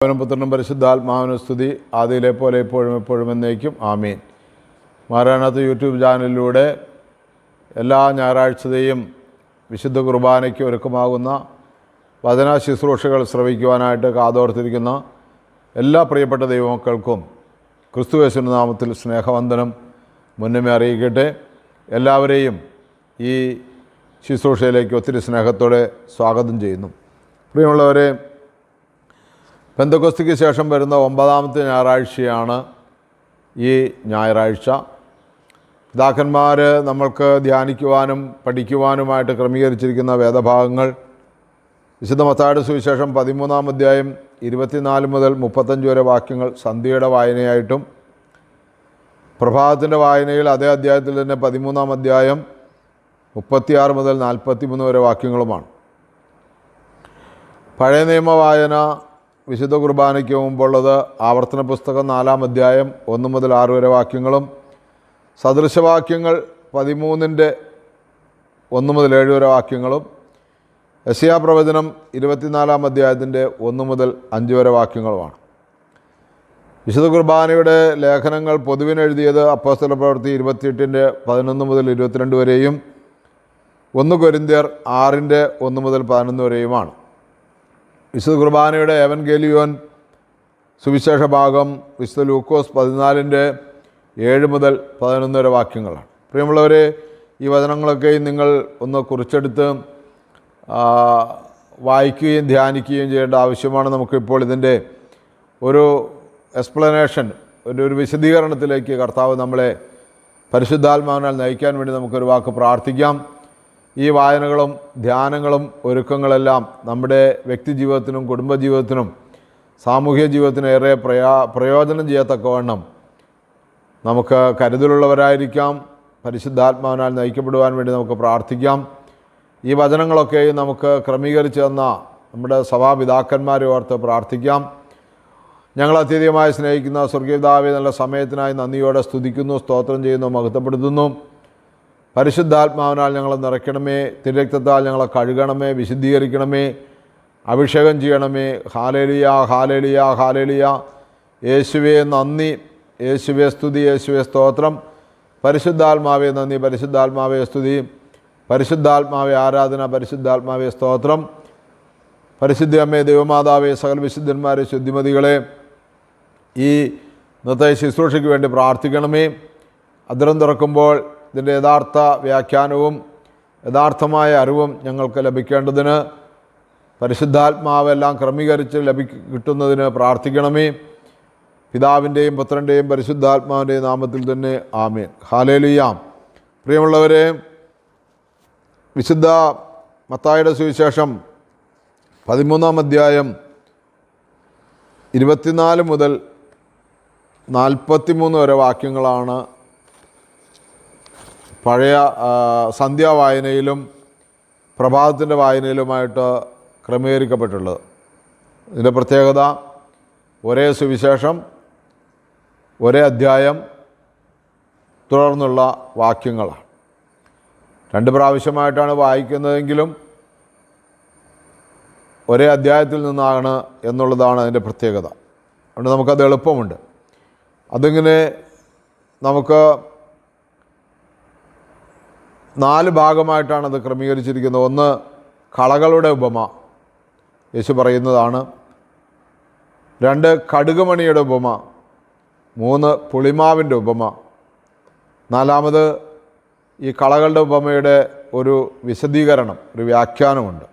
അവനും പുത്രനും പരിശുദ്ധാത്മാവിനും സ്തുതി, ആദിയിലെ പോലെ എപ്പോഴും എപ്പോഴും എന്നേക്കും ആമീൻ. മാറാനാത്ത് യൂട്യൂബ് ചാനലിലൂടെ എല്ലാ ഞായറാഴ്ചത്തെയും വിശുദ്ധ കുർബാനയ്ക്ക് ഒരുക്കമാകുന്ന വചന ശുശ്രൂഷകൾ ശ്രവിക്കുവാനായിട്ട് കാതോർത്തിരിക്കുന്ന എല്ലാ പ്രിയപ്പെട്ട ദൈവമക്കൾക്കും ക്രിസ്തുയേശുവിന്റെ നാമത്തിൽ സ്നേഹവന്ദനം മുന്നമേ അറിയിക്കട്ടെ. എല്ലാവരെയും ഈ ശുശ്രൂഷയിലേക്ക് ഒത്തിരി സ്നേഹത്തോടെ സ്വാഗതം ചെയ്യുന്നു. പ്രിയമുള്ളവരെ, പെന്തക്കോസ്തിക്ക് ശേഷം വരുന്ന 9ാമത്തെ ഞായറാഴ്ചയാണ് ഈ ഞായറാഴ്ച. പിതാക്കന്മാർ നമ്മൾക്ക് ധ്യാനിക്കുവാനും പഠിക്കുവാനുമായിട്ട് ക്രമീകരിച്ചിരിക്കുന്ന വേദഭാഗങ്ങൾ വിശുദ്ധ മത്തായിയുടെ സുവിശേഷം 13-ാം അധ്യായം 24 മുതൽ 35 വരെ വാക്യങ്ങൾ സന്ധ്യയുടെ വായനയായിട്ടും, പ്രഭാതത്തിൻ്റെ വായനയിൽ അതേ അധ്യായത്തിൽ തന്നെ 13-ാം അധ്യായം 36 മുതൽ 43 വരെ വാക്യങ്ങളുമാണ്. പഴയ നിയമ വായന വിശുദ്ധ കുർബാനയ്ക്ക് മുമ്പുള്ളത് ആവർത്തന പുസ്തകം 4-ാം അധ്യായം 1 മുതൽ 6 വരെ വാക്യങ്ങളും, സദൃശവാക്യങ്ങൾ 13-ന്റെ 1 മുതൽ 7 വരെ വാക്യങ്ങളും, യെശയ്യാ പ്രവചനം 24-ാം അധ്യായത്തിൻ്റെ 1 മുതൽ 5 വരെ വാക്യങ്ങളുമാണ്. വിശുദ്ധ കുർബാനയുടെ ലേഖനങ്ങൾ പൊതുവിനെഴുതിയത് അപ്പോസ്തലപ്രവൃത്തി 28-ന്റെ 11 മുതൽ 22 വരെയും 1 കൊരിന്ത്യർ 6-ന്റെ 1 മുതൽ 11 വരെയുമാണ്. വിശുദ്ധ കുർബാനയുടെ എവൻഗേലിയോൻ സുവിശേഷ ഭാഗം വിശുദ്ധ ലൂക്കോസ് 14-ന്റെ 7 മുതൽ 11 വരെ വാക്യങ്ങളാണ്. പ്രിയമുള്ളവരെ, ഈ വചനങ്ങളൊക്കെയും നിങ്ങൾ ഒന്ന് കുറിച്ചെടുത്ത് വായിക്കുകയും ധ്യാനിക്കുകയും ചെയ്യേണ്ട ആവശ്യമാണ്. നമുക്കിപ്പോൾ ഇതിൻ്റെ ഒരു എക്സ്പ്ലനേഷൻ, ഒരു വിശദീകരണത്തിലേക്ക് കർത്താവ് നമ്മളെ പരിശുദ്ധാത്മാവിനാൽ നയിക്കാൻ വേണ്ടി നമുക്കൊരു വാക്ക് പ്രാർത്ഥിക്കാം. ഈ വായനകളും ധ്യാനങ്ങളും ഒരുക്കങ്ങളെല്ലാം നമ്മുടെ വ്യക്തിജീവിതത്തിനും കുടുംബജീവിതത്തിനും സാമൂഹ്യ ജീവിതത്തിനും ഏറെ പ്രയോജനം ചെയ്യത്തക്കവണ്ണം നമുക്ക് കരുതലുള്ളവരായിരിക്കാം. പരിശുദ്ധാത്മാവിനാൽ നയിക്കപ്പെടുവാൻ വേണ്ടി നമുക്ക് പ്രാർത്ഥിക്കാം. ഈ വചനങ്ങളൊക്കെ നമുക്ക് ക്രമീകരിച്ച് തന്ന നമ്മുടെ സഭാപിതാക്കന്മാരെ ഓർത്ത് പ്രാർത്ഥിക്കാം. ഞങ്ങൾ അത്യധികമായി സ്നേഹിക്കുന്ന സ്വർഗീയപിതാവേ, നല്ല സമയത്തിനായി നന്ദിയോടെ സ്തുതിക്കുന്നു, സ്തോത്രം ചെയ്യുന്നു, മഹത്വപ്പെടുത്തുന്നു. പരിശുദ്ധാത്മാവിനാൽ ഞങ്ങളെ നിറയ്ക്കണമേ, തിരുരക്തത്താൽ ഞങ്ങളെ കഴുകണമേ, വിശുദ്ധീകരിക്കണമേ, അഭിഷേകം ചെയ്യണമേ. Hallelujah, hallelujah, hallelujah. യേശുവേ നന്ദി, യേശുവേ സ്തുതി, യേശുവേ സ്തോത്രം. പരിശുദ്ധാത്മാവേ നന്ദി, പരിശുദ്ധാത്മാവേ സ്തുതി, പരിശുദ്ധാത്മാവേ ആരാധന, പരിശുദ്ധാത്മാവേ സ്തോത്രം. പരിശുദ്ധ അമ്മേ, ദൈവമാതാവേ, സകല വിശുദ്ധന്മാരെ, ശുദ്ധിമതികളെ, ഈ ഇന്നത്തെ ശുശ്രൂഷയ്ക്ക് വേണ്ടി പ്രാർത്ഥിക്കണമേ. അദ്രം തുറക്കുമ്പോൾ ഇതിൻ്റെ യഥാർത്ഥ വ്യാഖ്യാനവും യഥാർത്ഥമായ അറിവും ഞങ്ങൾക്ക് ലഭിക്കേണ്ടതിന് പരിശുദ്ധാത്മാവെല്ലാം ക്രമീകരിച്ച് കിട്ടുന്നതിന് പ്രാർത്ഥിക്കണമേ. പിതാവിൻ്റെയും പുത്രൻ്റെയും പരിശുദ്ധാത്മാവിൻ്റെയും നാമത്തിൽ തന്നെ ആമേൻ. ഹാലേലുയ. പ്രിയമുള്ളവരെ, വിശുദ്ധ മത്തായിയുടെ സുവിശേഷം 13-ാം അധ്യായം 24 മുതൽ 43 വരെ വാക്യങ്ങളാണ് പഴയ സന്ധ്യാവായനയിലും പ്രഭാതത്തിൻ്റെ വായനയിലുമായിട്ട് ക്രമീകരിക്കപ്പെട്ടുള്ളത്. ഇതിൻ്റെ പ്രത്യേകത ഒരേ സുവിശേഷം, ഒരേ അധ്യായം, തുടർന്നുള്ള വാക്യങ്ങളാണ്. 2 പ്രാവശ്യമായിട്ടാണ് വായിക്കുന്നതെങ്കിലും ഒരേ അധ്യായത്തിൽ നിന്നാണ് എന്നുള്ളതാണ് അതിൻ്റെ പ്രത്യേകത. അതുകൊണ്ട് നമുക്കത് എളുപ്പമുണ്ട്. അതിങ്ങനെ നമുക്ക് 4 ഭാഗമായിട്ടാണ് അത് ക്രമീകരിച്ചിരിക്കുന്നത്. 1 കളകളുടെ ഉപമ യേശു പറയുന്നതാണ്. 2 കടുകുമണിയുടെ ഉപമ. 3 പുളിമാവിൻ്റെ ഉപമ. 4-മത് ഈ കളകളുടെ ഉപമയുടെ ഒരു വിശദീകരണം, ഒരു വ്യാഖ്യാനമുണ്ട്.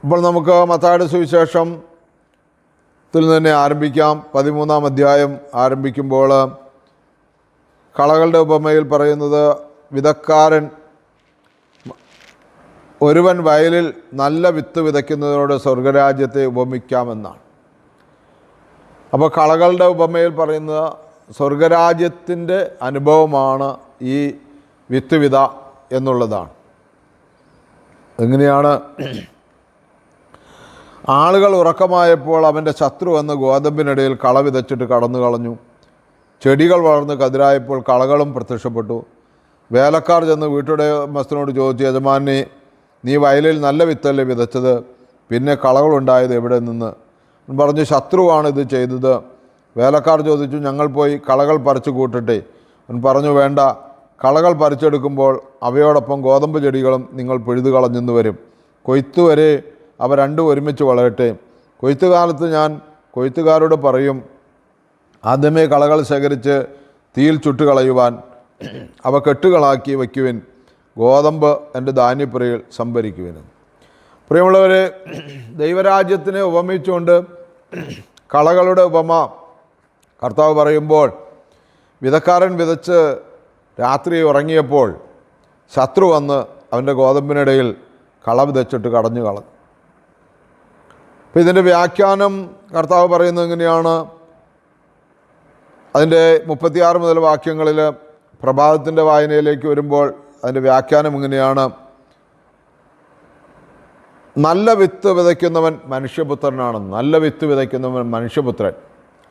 ഇപ്പോൾ നമുക്ക് മത്തായിയുടെ സുവിശേഷത്തിൽ തന്നെ ആരംഭിക്കാം. 13-ാം അധ്യായം ആരംഭിക്കുമ്പോൾ കളകളുടെ ഉപമയിൽ പറയുന്നത്, വിതക്കാരൻ ഒരുവൻ വയലിൽ നല്ല വിത്ത് വിതയ്ക്കുന്നതിനോട് സ്വർഗരാജ്യത്തെ ഉപമിക്കാമെന്നാണ്. അപ്പോൾ കളകളുടെ ഉപമയിൽ പറയുന്നത് സ്വർഗരാജ്യത്തിൻ്റെ അനുഭവമാണ് ഈ വിത്ത് വിത എന്നുള്ളതാണ്. എങ്ങനെയാണ്? ആളുകൾ ഉറക്കമായപ്പോൾ അവൻ്റെ ശത്രു വന്ന് ഗോതമ്പിനിടയിൽ കള വിതച്ചിട്ട് കടന്നു കളഞ്ഞു. ചെടികൾ വളർന്ന് കതിരായപ്പോൾ കളകളും പ്രത്യക്ഷപ്പെട്ടു. വേലക്കാർ ചെന്ന് വീട്ടുടമസ്ഥനോട് ചോദിച്ചു, യജമാനെ നീ വയലിൽ നല്ല വിത്തല്ലേ വിതച്ചത്, പിന്നെ കളകളുണ്ടായത് എവിടെ നിന്ന്? അവൻ പറഞ്ഞു, ശത്രുവാണ് ഇത് ചെയ്തത്. വേലക്കാർ ചോദിച്ചു, ഞങ്ങൾ പോയി കളകൾ പറിച്ചു കൂട്ടട്ടെ? അവൻ പറഞ്ഞു, വേണ്ട. കളകൾ പറിച്ചെടുക്കുമ്പോൾ അവയോടൊപ്പം ഗോതമ്പ് ചെടികളും നിങ്ങൾ പിഴുതു കളഞ്ഞെന്ന് വരും. കൊയ്ത്തുവരെ അവ രണ്ടും ഒരുമിച്ച് വളരട്ടെ. കൊയ്ത്തുകാലത്ത് ഞാൻ കൊയ്ത്തുകാരോട് പറയും, ആദ്യമേ കളകൾ ശേഖരിച്ച് തീയിൽ ചുട്ടുകളയുവാൻ അവ കെട്ടുകളാക്കി വയ്ക്കുവിൻ. ഗോതമ്പ് എൻ്റെ ധാന്യപ്പുരയിൽ സംഭരിക്കുവിനും. പ്രിയമുള്ളവരെ, ദൈവരാജ്യത്തിനെ ഉപമിച്ചുകൊണ്ട് കളകളുടെ ഉപമ കർത്താവ് പറയുമ്പോൾ, വിതക്കാരൻ വിതച്ച് രാത്രി ഉറങ്ങിയപ്പോൾ ശത്രു വന്ന് അവൻ്റെ ഗോതമ്പിനിടയിൽ കള വിതച്ചിട്ട് കടഞ്ഞു കളഞ്ഞു. അപ്പോൾ ഇതിൻ്റെ വ്യാഖ്യാനം കർത്താവ് പറയുന്നത് എങ്ങനെയാണ്? അതിൻ്റെ 36 മുതൽ വാക്യങ്ങളിൽ പ്രഭാതത്തിൻ്റെ വായനയിലേക്ക് വരുമ്പോൾ അതിൻ്റെ വ്യാഖ്യാനം ഇങ്ങനെയാണ്: നല്ല വിത്ത് വിതയ്ക്കുന്നവൻ മനുഷ്യപുത്രനാണ്. നല്ല വിത്ത് വിതയ്ക്കുന്നവൻ മനുഷ്യപുത്രൻ.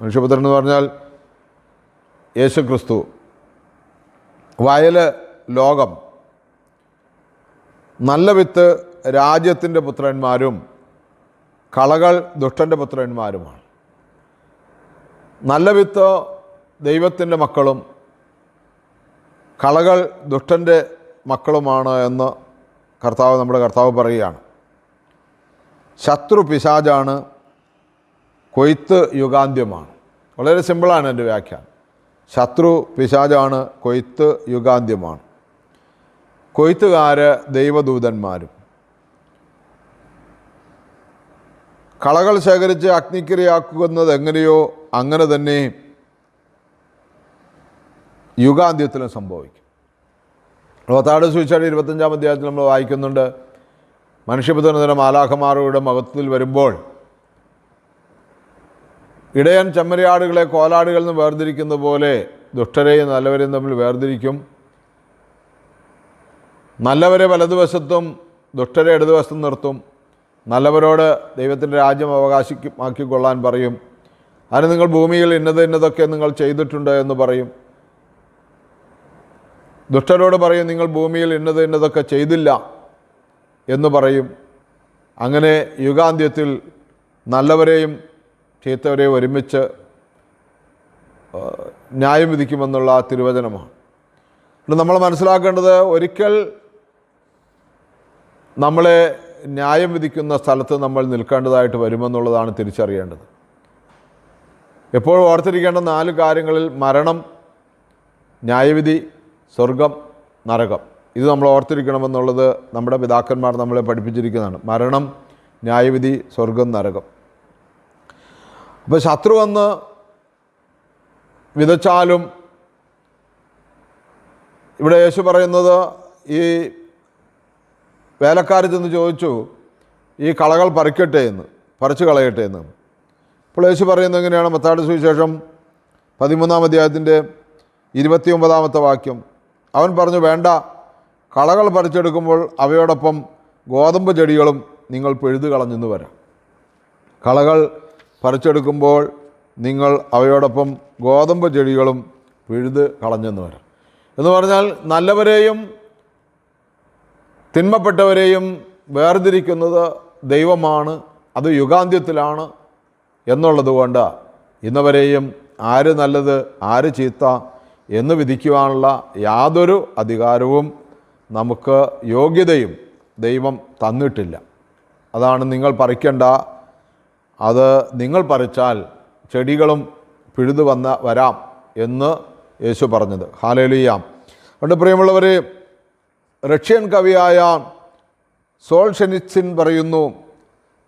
മനുഷ്യപുത്രൻ എന്ന് പറഞ്ഞാൽ യേശു ക്രിസ്തു. വയല് ലോകം. നല്ല വിത്ത് രാജ്യത്തിൻ്റെ പുത്രന്മാരും കളകൾ ദുഷ്ടൻ്റെ പുത്രന്മാരുമാണ്. നല്ല വിത്ത് ദൈവത്തിൻ്റെ മക്കളും കളകൾ ദുഷ്ടൻ്റെ മക്കളുമാണ് എന്ന് നമ്മുടെ കർത്താവ് പറയുകയാണ്. ശത്രു പിശാചാണ്, കൊയ്ത്ത് യുഗാന്ത്യമാണ്. വളരെ സിമ്പിളാണ് എൻ്റെ വ്യാഖ്യാനം. ശത്രു പിശാചാണ്, കൊയ്ത്ത് യുഗാന്ത്യമാണ്. കൊയ്ത്തുകാർ ദൈവദൂതന്മാരും. കളകൾ ശേഖരിച്ച് അഗ്നിക്കിരയാക്കുന്നത് എങ്ങനെയോ അങ്ങനെ തന്നെ യുഗാന്ത്യത്തിലും സംഭവിക്കും. മത്തായിയുടെ സുവിശേഷം 25-ാം അധ്യായത്തിൽ നമ്മൾ വായിക്കുന്നുണ്ട്, മനുഷ്യപുത്രൻ മാലാഖമാരുടെ മഹത്വത്തിൽ വരുമ്പോൾ ഇടയൻ ചെമ്മരിയാടുകളെ കോലാടുകളിൽ നിന്ന് വേർതിരിക്കുന്ന പോലെ ദുഷ്ടരെയും നല്ലവരെയും തമ്മിൽ വേർതിരിക്കും. നല്ലവരെ വലതുവശത്തും ദുഷ്ടരെ ഇടതുവശത്തും നിർത്തും. നല്ലവരോട് ദൈവത്തിൻ്റെ രാജ്യം അവകാശമാക്കിക്കൊള്ളാൻ പറയും. അതിന് നിങ്ങൾ ഭൂമിയിൽ ഇന്നതൊക്കെ നിങ്ങൾ ചെയ്തിട്ടുണ്ട് എന്ന് പറയും. ദുഷ്ടരോട് പറയും, നിങ്ങൾ ഭൂമിയിൽ ഇന്നതൊക്കെ ചെയ്തില്ല എന്ന് പറയും. അങ്ങനെ യുഗാന്ത്യത്തിൽ നല്ലവരെയും ചീത്തവരെയും ഒരുമിച്ച് ന്യായം വിധിക്കുമെന്നുള്ള തിരുവചനമാണ്. നമ്മൾ മനസ്സിലാക്കേണ്ടത്, ഒരിക്കൽ നമ്മളെ ന്യായം വിധിക്കുന്ന സ്ഥലത്ത് നമ്മൾ നിൽക്കേണ്ടതായിട്ട് വരുമെന്നുള്ളതാണ് തിരിച്ചറിയേണ്ടത്. എപ്പോഴും ഓർത്തിരിക്കേണ്ട 4 കാര്യങ്ങളിൽ മരണം, ന്യായവിധി, സ്വർഗം, നരകം. ഇത് നമ്മൾ ഓർത്തിരിക്കണമെന്നുള്ളത് നമ്മുടെ പിതാക്കന്മാർ നമ്മളെ പഠിപ്പിച്ചിരിക്കുന്നതാണ്. മരണം, ന്യായവിധി, സ്വർഗം, നരകം. അപ്പോൾ ശത്രു വന്ന് വിതച്ചാലും, ഇവിടെ യേശു പറയുന്നത്, ഈ വേലക്കാർ ചെന്ന് ചോദിച്ചു, ഈ കളകൾ പറിച്ചു കളയട്ടെ എന്ന്. അപ്പോൾ യേശു പറയുന്നത് എങ്ങനെയാണ്? മത്തായിയുടെ സുവിശേഷം 13-ാം അധ്യായത്തിൻ്റെ 29-ാമത്തെ വാക്യം. അവൻ പറഞ്ഞു, വേണ്ട. കളകൾ പറിച്ചെടുക്കുമ്പോൾ അവയോടൊപ്പം ഗോതമ്പ് ചെടികളും നിങ്ങൾ പിഴുതു കളഞ്ഞെന്ന് വരാം. കളകൾ പറിച്ചെടുക്കുമ്പോൾ നിങ്ങൾ അവയോടൊപ്പം ഗോതമ്പ് ചെടികളും പിഴുത് കളഞ്ഞെന്ന് വരാം. എന്ന് പറഞ്ഞാൽ നല്ലവരെയും തിന്മപ്പെട്ടവരെയും വേർതിരിക്കുന്നത് ദൈവമാണ്. അത് യുഗാന്ത്യത്തിലാണ് എന്നുള്ളത് കൊണ്ട് ഇന്നവരെയും ആര് നല്ലത് ആര് ചീത്ത എന്ന് വിധിക്കുവാനുള്ള യാതൊരു അധികാരവും നമുക്ക് യോഗ്യതയും ദൈവം തന്നിട്ടില്ല. അതാണ് നിങ്ങൾ പറിക്കണ്ട, അത് നിങ്ങൾ പറിച്ചാൽ ചെടികളും പിഴുതു വരാം എന്ന് യേശു പറഞ്ഞത്. ഹല്ലേലൂയ. അതുകൊണ്ട് പ്രിയമുള്ളവർ, റഷ്യൻ കവിയായ സോൾഷെനിറ്റ്സിൻ പറയുന്നു,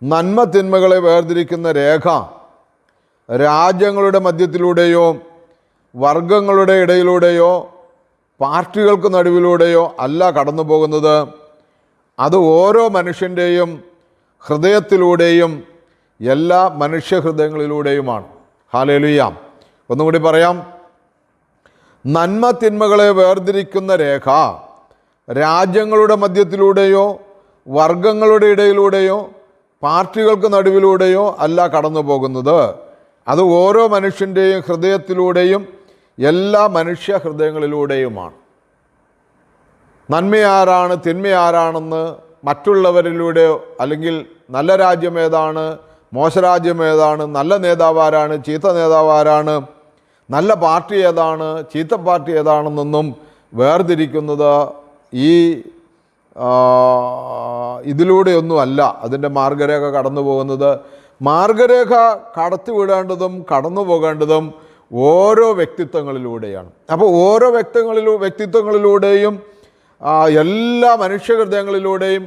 നന്മ തിന്മകളെ വേർതിരിക്കുന്ന രേഖ രാജ്യങ്ങളുടെ മധ്യത്തിലൂടെയോ വർഗങ്ങളുടെ ഇടയിലൂടെയോ പാർട്ടികൾക്ക് നടുവിലൂടെയോ അല്ല കടന്നു പോകുന്നത്. അത് ഓരോ മനുഷ്യൻ്റെയും ഹൃദയത്തിലൂടെയും എല്ലാ മനുഷ്യഹൃദയങ്ങളിലൂടെയുമാണ്. ഹല്ലേലൂയ. ഒന്നുകൂടി പറയാം. നന്മ തിന്മകളെ വേർതിരിക്കുന്ന രേഖ രാജ്യങ്ങളുടെ മധ്യത്തിലൂടെയോ വർഗങ്ങളുടെ ഇടയിലൂടെയോ പാർട്ടികൾക്ക് നടുവിലൂടെയോ അല്ല കടന്നു പോകുന്നത്. അത് ഓരോ മനുഷ്യൻ്റെയും ഹൃദയത്തിലൂടെയും എല്ലാ മനുഷ്യ ഹൃദയങ്ങളിലൂടെയുമാണ്. നന്മയാരാണ് തിന്മയാരാണെന്ന് മറ്റുള്ളവരിലൂടെയോ അല്ലെങ്കിൽ നല്ല രാജ്യം ഏതാണ്, മോശരാജ്യം ഏതാണ്, നല്ല നേതാവ് ആരാണ്, ചീത്ത നേതാവ് ആരാണ്, നല്ല പാർട്ടി ഏതാണ്, ചീത്ത പാർട്ടി ഏതാണെന്നൊന്നും വേർതിരിക്കുന്നത് ഈ ഇതിലൂടെയൊന്നുമല്ല അതിൻ്റെ മാർഗരേഖ കടന്നു പോകുന്നത്. മാർഗരേഖ കടത്തിവിടേണ്ടതും കടന്നു പോകേണ്ടതും ഓരോ വ്യക്തിത്വങ്ങളിലൂടെയാണ്. അപ്പോൾ ഓരോ വ്യക്തിത്വങ്ങളിലൂടെയും എല്ലാ മനുഷ്യഹൃദയങ്ങളിലൂടെയും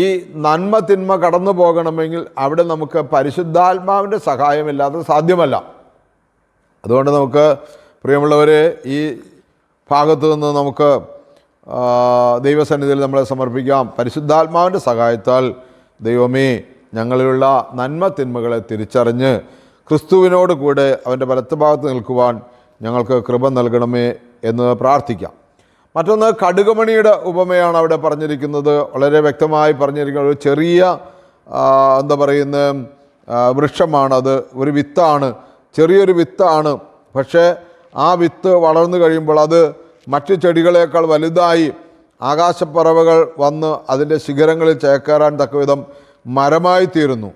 ഈ നന്മ തിന്മ കടന്നു പോകണമെങ്കിൽ അവിടെ നമുക്ക് പരിശുദ്ധാത്മാവിൻ്റെ സഹായമില്ലാതെ സാധ്യമല്ല. അതുകൊണ്ട് നമുക്ക് പ്രിയമുള്ളവരെ ഈ ഭാഗത്തു നിന്ന് നമുക്ക് ദൈവസന്നിധിയിൽ നമ്മളെ സമർപ്പിക്കാം. പരിശുദ്ധാത്മാവിൻ്റെ സഹായത്താൽ ദൈവമേ ഞങ്ങളിലുള്ള നന്മ തിന്മകളെ തിരിച്ചറിഞ്ഞ് ക്രിസ്തുവിനോട് കൂടെ അവൻ്റെ വലത്തുഭാഗത്ത് നിൽക്കുവാൻ ഞങ്ങൾക്ക് കൃപ നൽകണമേ എന്ന് പ്രാർത്ഥിക്കാം. മറ്റൊന്ന് കടുകുമണിയുടെ ഉപമയാണ് അവിടെ പറഞ്ഞിരിക്കുന്നത്. വളരെ വ്യക്തമായി പറഞ്ഞിരിക്കുന്നത് ഒരു ചെറിയ വൃക്ഷമാണത്, ഒരു വിത്താണ്, ചെറിയൊരു വിത്താണ്. പക്ഷേ ആ വിത്ത് വളർന്നു കഴിയുമ്പോൾ അത് മറ്റു ചെടികളേക്കാൾ വലുതായി ആകാശപ്പറവകൾ വന്ന് അതിൻ്റെ ശിഖരങ്ങളിൽ ചേക്കേറാൻ തക്കവിധം മരമായി തീരുന്നു.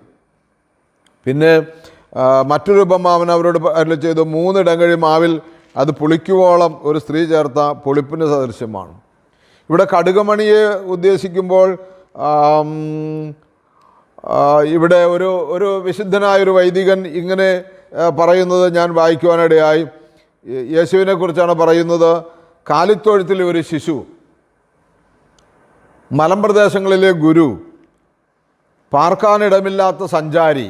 പിന്നെ മറ്റൊരു ഉപമ അവൻ അവരോട് അരുളി ചെയ്തു, 3 ഇടങ്ങഴി മാവിൽ അത് പുളിക്കുവോളം ഒരു സ്ത്രീ ചേർത്ത പുളിപ്പിന് സദൃശ്യമാണ്. ഇവിടെ കടുകുമണിയെ ഉദ്ദേശിക്കുമ്പോൾ ഇവിടെ ഒരു വിശുദ്ധനായൊരു വൈദികൻ ഇങ്ങനെ പറയുന്നത് ഞാൻ വായിക്കുവാനിടയായി. യേശുവിനെ കുറിച്ചാണ് പറയുന്നത്. കാലിത്തൊഴുത്തിലെ ഒരു ശിശു, മലമ്പ്രദേശങ്ങളിലെ ഗുരു, പാർക്കാനിടമില്ലാത്ത സഞ്ചാരി,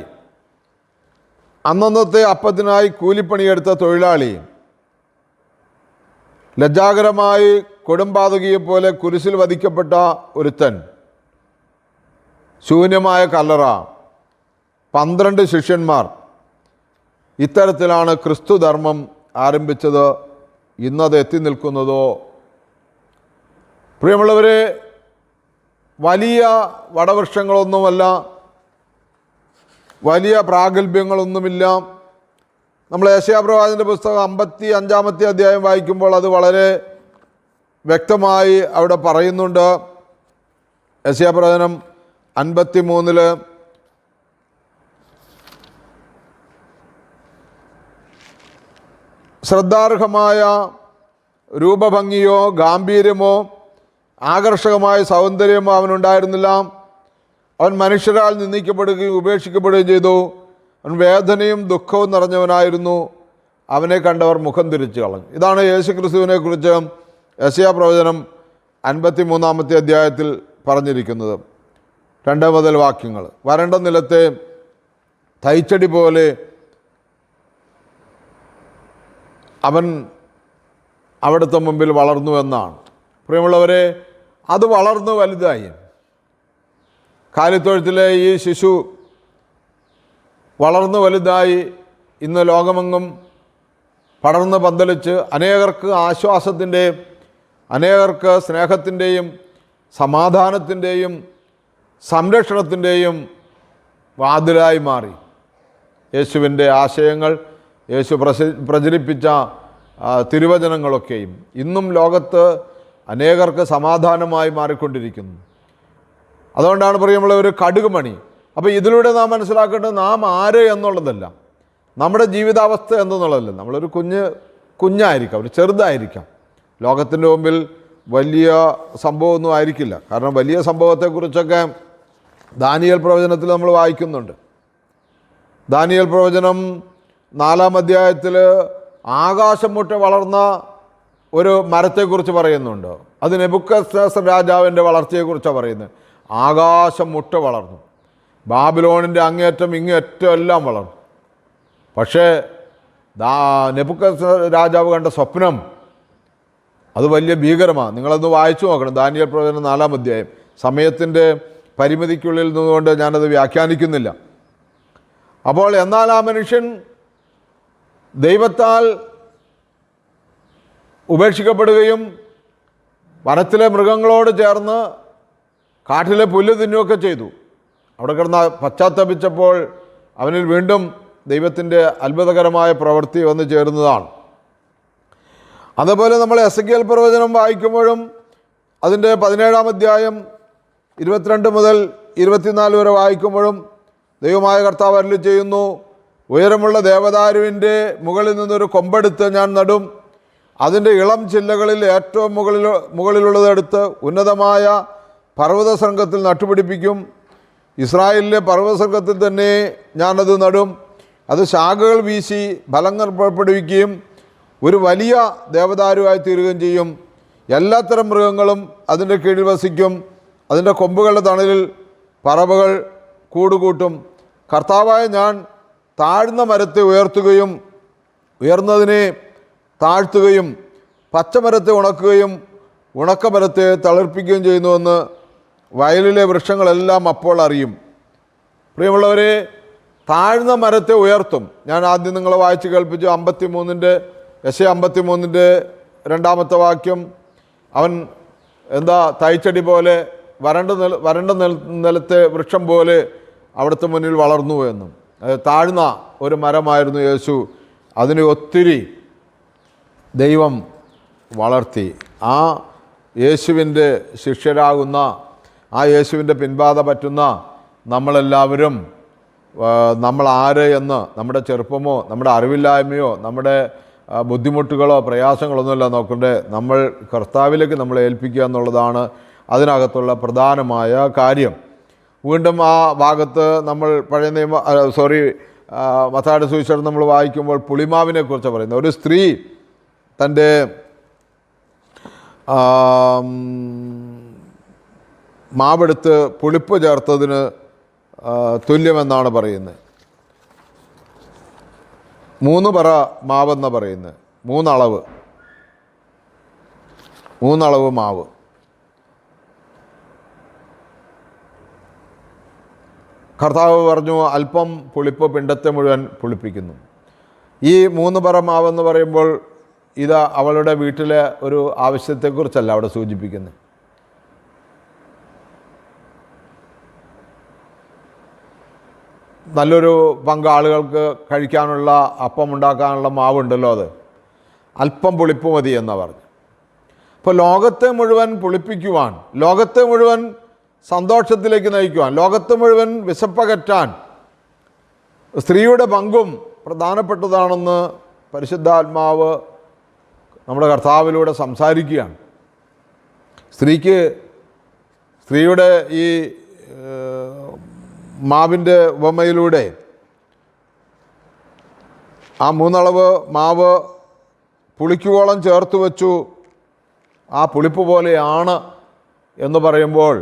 അന്നന്നത്തെ അപ്പത്തിനായി കൂലിപ്പണിയെടുത്ത തൊഴിലാളി, ലജ്ജാകരമായി കൊടുമ്പാതകിയെപ്പോലെ കുരിശിൽ വധിക്കപ്പെട്ട ഒരുത്തൻ, ശൂന്യമായ കല്ലറ, 12 ശിഷ്യന്മാർ. ഇത്തരത്തിലാണ് ക്രിസ്തു ധർമ്മം ആരംഭിച്ചത്. ഇന്നത് എത്തി നിൽക്കുന്നതോ? പ്രിയമുള്ളവരെ, വലിയ വടവൃക്ഷങ്ങളൊന്നുമല്ല, വലിയ പ്രാഗൽഭ്യങ്ങളൊന്നുമില്ല. നമ്മൾ യെശയ്യാപ്രവാചകൻ്റെ പുസ്തകം 55-ാമത്തെ അധ്യായം വായിക്കുമ്പോൾ അത് വളരെ വ്യക്തമായി അവിടെ പറയുന്നുണ്ട്. യെശയ്യാപ്രവചനം 53 ശ്രദ്ധാർഹമായ രൂപഭംഗിയോ ഗാംഭീര്യമോ ആകർഷകമായ സൗന്ദര്യമോ അവനുണ്ടായിരുന്നില്ല. അവൻ മനുഷ്യരാൽ നിന്ദിക്കപ്പെടുകയും ഉപേക്ഷിക്കപ്പെടുകയും ചെയ്തു. അവൻ വേദനയും ദുഃഖവും നിറഞ്ഞവനായിരുന്നു. അവനെ കണ്ടവർ മുഖം തിരിച്ചു കളഞ്ഞു. ഇതാണ് യേശുക്രിസ്തുവിനെ കുറിച്ച് യെശയ്യാപ്രവചനം 53-ാമത്തെ അധ്യായത്തിൽ പറഞ്ഞിരിക്കുന്നത്. 2 മുതൽ വാക്യങ്ങൾ. വരണ്ട നിലത്തെ തൈച്ചെടി പോലെ അവൻ അവിടുത്തെ മുമ്പിൽ വളർന്നു എന്നാണ്. പ്രിയമുള്ളവരെ, അത് വളർന്നു വലുതായി. കാലിത്തൊഴുത്തിലെ ഈ ശിശു വളർന്നു വലുതായി ഇന്ന് ലോകമെങ്ങും പടർന്ന് പന്തലിച്ച് അനേകർക്ക് ആശ്വാസത്തിൻ്റെയും അനേകർക്ക് സ്നേഹത്തിൻ്റെയും സമാധാനത്തിൻ്റെയും സംരക്ഷണത്തിൻ്റെയും വാതിലായി മാറി. യേശുവിൻ്റെ ആശയങ്ങൾ, യേശു പ്രചരിപ്പിച്ച തിരുവചനങ്ങളൊക്കെയും ഇന്നും ലോകത്ത് അനേകർക്ക് സമാധാനമായി മാറിക്കൊണ്ടിരിക്കുന്നു. അതുകൊണ്ടാണ് പ്രിയമുള്ള ഒരു കടുകുമണി. അപ്പോൾ ഇതിലൂടെ നാം മനസ്സിലാക്കേണ്ടത് നാം ആര് എന്നുള്ളതല്ല, നമ്മുടെ ജീവിതാവസ്ഥ എന്നുള്ളതല്ല. നമ്മളൊരു കുഞ്ഞായിരിക്കാം, ഒരു ചെറുതായിരിക്കാം. ലോകത്തിൻ്റെ മുമ്പിൽ വലിയ സംഭവമൊന്നും ആയിരിക്കില്ല. കാരണം വലിയ സംഭവത്തെക്കുറിച്ചൊക്കെ ദാനിയേൽ പ്രവചനത്തിൽ നമ്മൾ വായിക്കുന്നുണ്ട്. ദാനിയേൽ പ്രവചനം 4-ാം അധ്യായത്തിൽ ആകാശം മുട്ടെ വളർന്ന ഒരു മരത്തെക്കുറിച്ച് പറയുന്നുണ്ട്. അത് നെബൂഖദ്നേസർ രാജാവിൻ്റെ വളർച്ചയെക്കുറിച്ചാണ് പറയുന്നത്. ആകാശം മുട്ട വളർന്നു, ബാബിലോണിൻ്റെ അങ്ങേയറ്റം ഇങ്ങേയറ്റം എല്ലാം വളർന്നു. പക്ഷേ നെബൂഖദ്നേസർ രാജാവ് കണ്ട സ്വപ്നം അത് വലിയ ഭീകരമാണ്. നിങ്ങളൊന്ന് വായിച്ചു നോക്കണം. ദാനിയേൽ പ്രവചനം 4-ാം അധ്യായം. സമയത്തിൻ്റെ പരിമിതിക്കുള്ളിൽ നിന്നുകൊണ്ട് ഞാനത് വ്യാഖ്യാനിക്കുന്നില്ല. അപ്പോൾ എന്നാൽ ആ മനുഷ്യൻ ദൈവത്താൽ ഉപേക്ഷിക്കപ്പെടുകയും വനത്തിലെ മൃഗങ്ങളോട് ചേർന്ന് കാട്ടിലെ പുല്ല് തിന്നുകയൊക്കെ ചെയ്തു. അവിടെ കിടന്ന് പശ്ചാത്തപിച്ചപ്പോൾ അവനിൽ വീണ്ടും ദൈവത്തിൻ്റെ അത്ഭുതകരമായ പ്രവൃത്തി വന്നു ചേരുന്നതാണ്. അതുപോലെ നമ്മൾ എസെക്കിയേൽ പ്രവചനം വായിക്കുമ്പോഴും അതിൻ്റെ 17-ാം അധ്യായം 22 മുതൽ 24 വരെ വായിക്കുമ്പോഴും ദൈവമായ കർത്താവ് അരുളി ചെയ്യുന്നു, ഉയരമുള്ള ദേവദാരുവിൻ്റെ മുകളിൽ നിന്നൊരു കൊമ്പെടുത്ത് ഞാൻ നടും, അതിൻ്റെ ഇളം ചില്ലകളിൽ ഏറ്റവും മുകളിലുള്ളതെടുത്ത് ഉന്നതമായ പർവ്വതശൃംഗത്തിൽ നട്ടുപിടിപ്പിക്കും. ഇസ്രായേലിലെ പർവ്വതശൃംഗത്തിൽ തന്നെ ഞാനത് നടും. അത് ശാഖകൾ വീശി ഫലങ്ങൾ പുറപ്പെടുവിക്കുകയും ഒരു വലിയ ദേവദാരുവായി തീരുകയും ചെയ്യും. എല്ലാത്തരം മൃഗങ്ങളും അതിൻ്റെ കീഴിൽ വസിക്കും. അതിൻ്റെ കൊമ്പുകളുടെ തണലിൽ പറവകൾ കൂടുകൂട്ടും. കർത്താവായ ഞാൻ താഴ്ന്ന മരത്തെ ഉയർത്തുകയും ഉയർന്നതിനെ താഴ്ത്തുകയും പച്ചമരത്തെ ഉണക്കുകയും ഉണക്കമരത്തെ തളിർപ്പിക്കുകയും ചെയ്യുന്നുവെന്ന് വയലിലെ വൃക്ഷങ്ങളെല്ലാം അപ്പോൾ അറിയും. പ്രിയമുള്ളവരെ, താഴ്ന്ന മരത്തെ ഉയർത്തും. ഞാൻ ആദ്യം നിങ്ങളെ വായിച്ച് കേൾപ്പിച്ചു 53-ന്റെ 2-ാമത്തെ വാക്യം. അവൻ തൈച്ചെടി പോലെ വരണ്ട നിലത്തെ വൃക്ഷം പോലെ അവിടുത്തെ മുന്നിൽ വളർന്നു എന്നും. താഴ്ന്ന ഒരു മരമായിരുന്നു യേശു. അതിനെ ഒത്തിരി ദൈവം വളർത്തി. ആ യേശുവിൻ്റെ ശിഷ്യരാകുന്ന, ആ യേശുവിൻ്റെ പിൻപാത പറ്റുന്ന നമ്മളെല്ലാവരും നമ്മൾ ആര് എന്ന് നമ്മുടെ ചെറുപ്പമോ നമ്മുടെ അറിവില്ലായ്മയോ നമ്മുടെ ബുദ്ധിമുട്ടുകളോ പ്രയാസങ്ങളൊന്നുമല്ല നോക്കണ്ടേ, നമ്മൾ കർത്താവിലേക്ക് നമ്മളെ ഏൽപ്പിക്കുക എന്നുള്ളതാണ് അതിനകത്തുള്ള പ്രധാനമായ കാര്യം. വീണ്ടും ആ ഭാഗത്ത് നമ്മൾ മത്തായിയുടെ സുവിശേഷം നമ്മൾ വായിക്കുമ്പോൾ പുളിമാവിനെ കുറിച്ച് പറയുന്നത്. ഒരു സ്ത്രീ തൻ്റെ മാവെടുത്ത് പുളിപ്പ് ചേർത്തതിന് തുല്യമെന്നാണ് പറയുന്നത്. 3 പറ മാവെന്ന് പറയുന്നത്. 3 അളവ് മാവ്. കർത്താവ് പറഞ്ഞു, അല്പം പുളിപ്പ് പിണ്ടത്തെ മുഴുവൻ പുളിപ്പിക്കുന്നു. ഈ 3 പറ മാവെന്ന് പറയുമ്പോൾ ഇത് അവളുടെ വീട്ടിലെ ഒരു ആവശ്യത്തെക്കുറിച്ചല്ല അവിടെ സൂചിപ്പിക്കുന്നത്. നല്ലൊരു പങ്ക് ആളുകൾക്ക് കഴിക്കാനുള്ള അപ്പം ഉണ്ടാക്കാനുള്ള മാവുണ്ടല്ലോ, അത് അല്പം പുളിപ്പ് മതി എന്നാണ് പറഞ്ഞു. അപ്പോൾ ലോകത്തെ മുഴുവൻ പുളിപ്പിക്കുവാൻ, ലോകത്തെ മുഴുവൻ സന്തോഷത്തിലേക്ക് നയിക്കുവാൻ, ലോകത്തെ മുഴുവൻ വിശപ്പകറ്റാൻ സ്ത്രീയുടെ പങ്കും പ്രധാനപ്പെട്ടതാണെന്ന് പരിശുദ്ധാത്മാവ് നമ്മുടെ കർത്താവിലൂടെ സംസാരിക്കുകയാണ്. സ്ത്രീയുടെ ഈ മാവിൻ്റെ ഉപമയിലൂടെ ആ 3 അളവ് മാവ് പുളിക്കുവോളം ചേർത്ത് വച്ചു, ആ പുളിപ്പ് പോലെയാണ് എന്ന് പറയുമ്പോൾ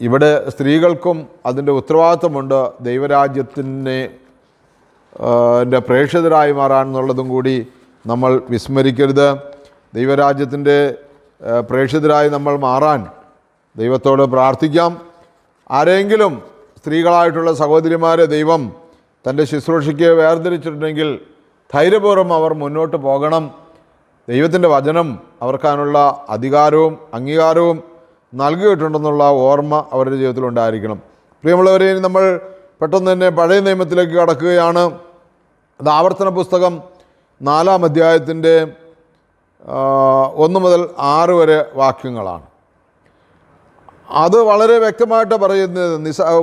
ഇവിടെ സ്ത്രീകൾക്കും അതിൻ്റെ ഉത്തരവാദിത്വമുണ്ട്. ദൈവരാജ്യത്തിൻ്റെ പ്രേക്ഷിതരായി മാറാനെന്നുള്ളതും കൂടി നമ്മൾ വിസ്മരിക്കരുത്. ദൈവരാജ്യത്തിൻ്റെ പ്രേക്ഷിതരായി നമ്മൾ മാറാൻ ദൈവത്തോട് പ്രാർത്ഥിക്കാം. ആരെങ്കിലും സ്ത്രീകളായിട്ടുള്ള സഹോദരിമാരെ ദൈവം തൻ്റെ ശുശ്രൂഷയ്ക്ക് വേർതിരിച്ചിട്ടുണ്ടെങ്കിൽ ധൈര്യപൂർവ്വം അവർ മുന്നോട്ട് പോകണം. ദൈവത്തിൻ്റെ വചനം അവർക്കതിനുള്ള അധികാരവും അംഗീകാരവും നൽകിയിട്ടുണ്ടെന്നുള്ള ഓർമ്മ അവരുടെ ജീവിതത്തിലുണ്ടായിരിക്കണം. പ്രിയമുള്ളവരെ, നമ്മൾ പെട്ടെന്ന് തന്നെ പഴയ നിയമത്തിലേക്ക് കടക്കുകയാണ്. അത് ആവർത്തന പുസ്തകം 4-ാം അധ്യായത്തിൻ്റെ 1 മുതൽ 6 വരെ വാക്യങ്ങളാണ്. അത് വളരെ വ്യക്തമായിട്ട് പറയുന്നത്,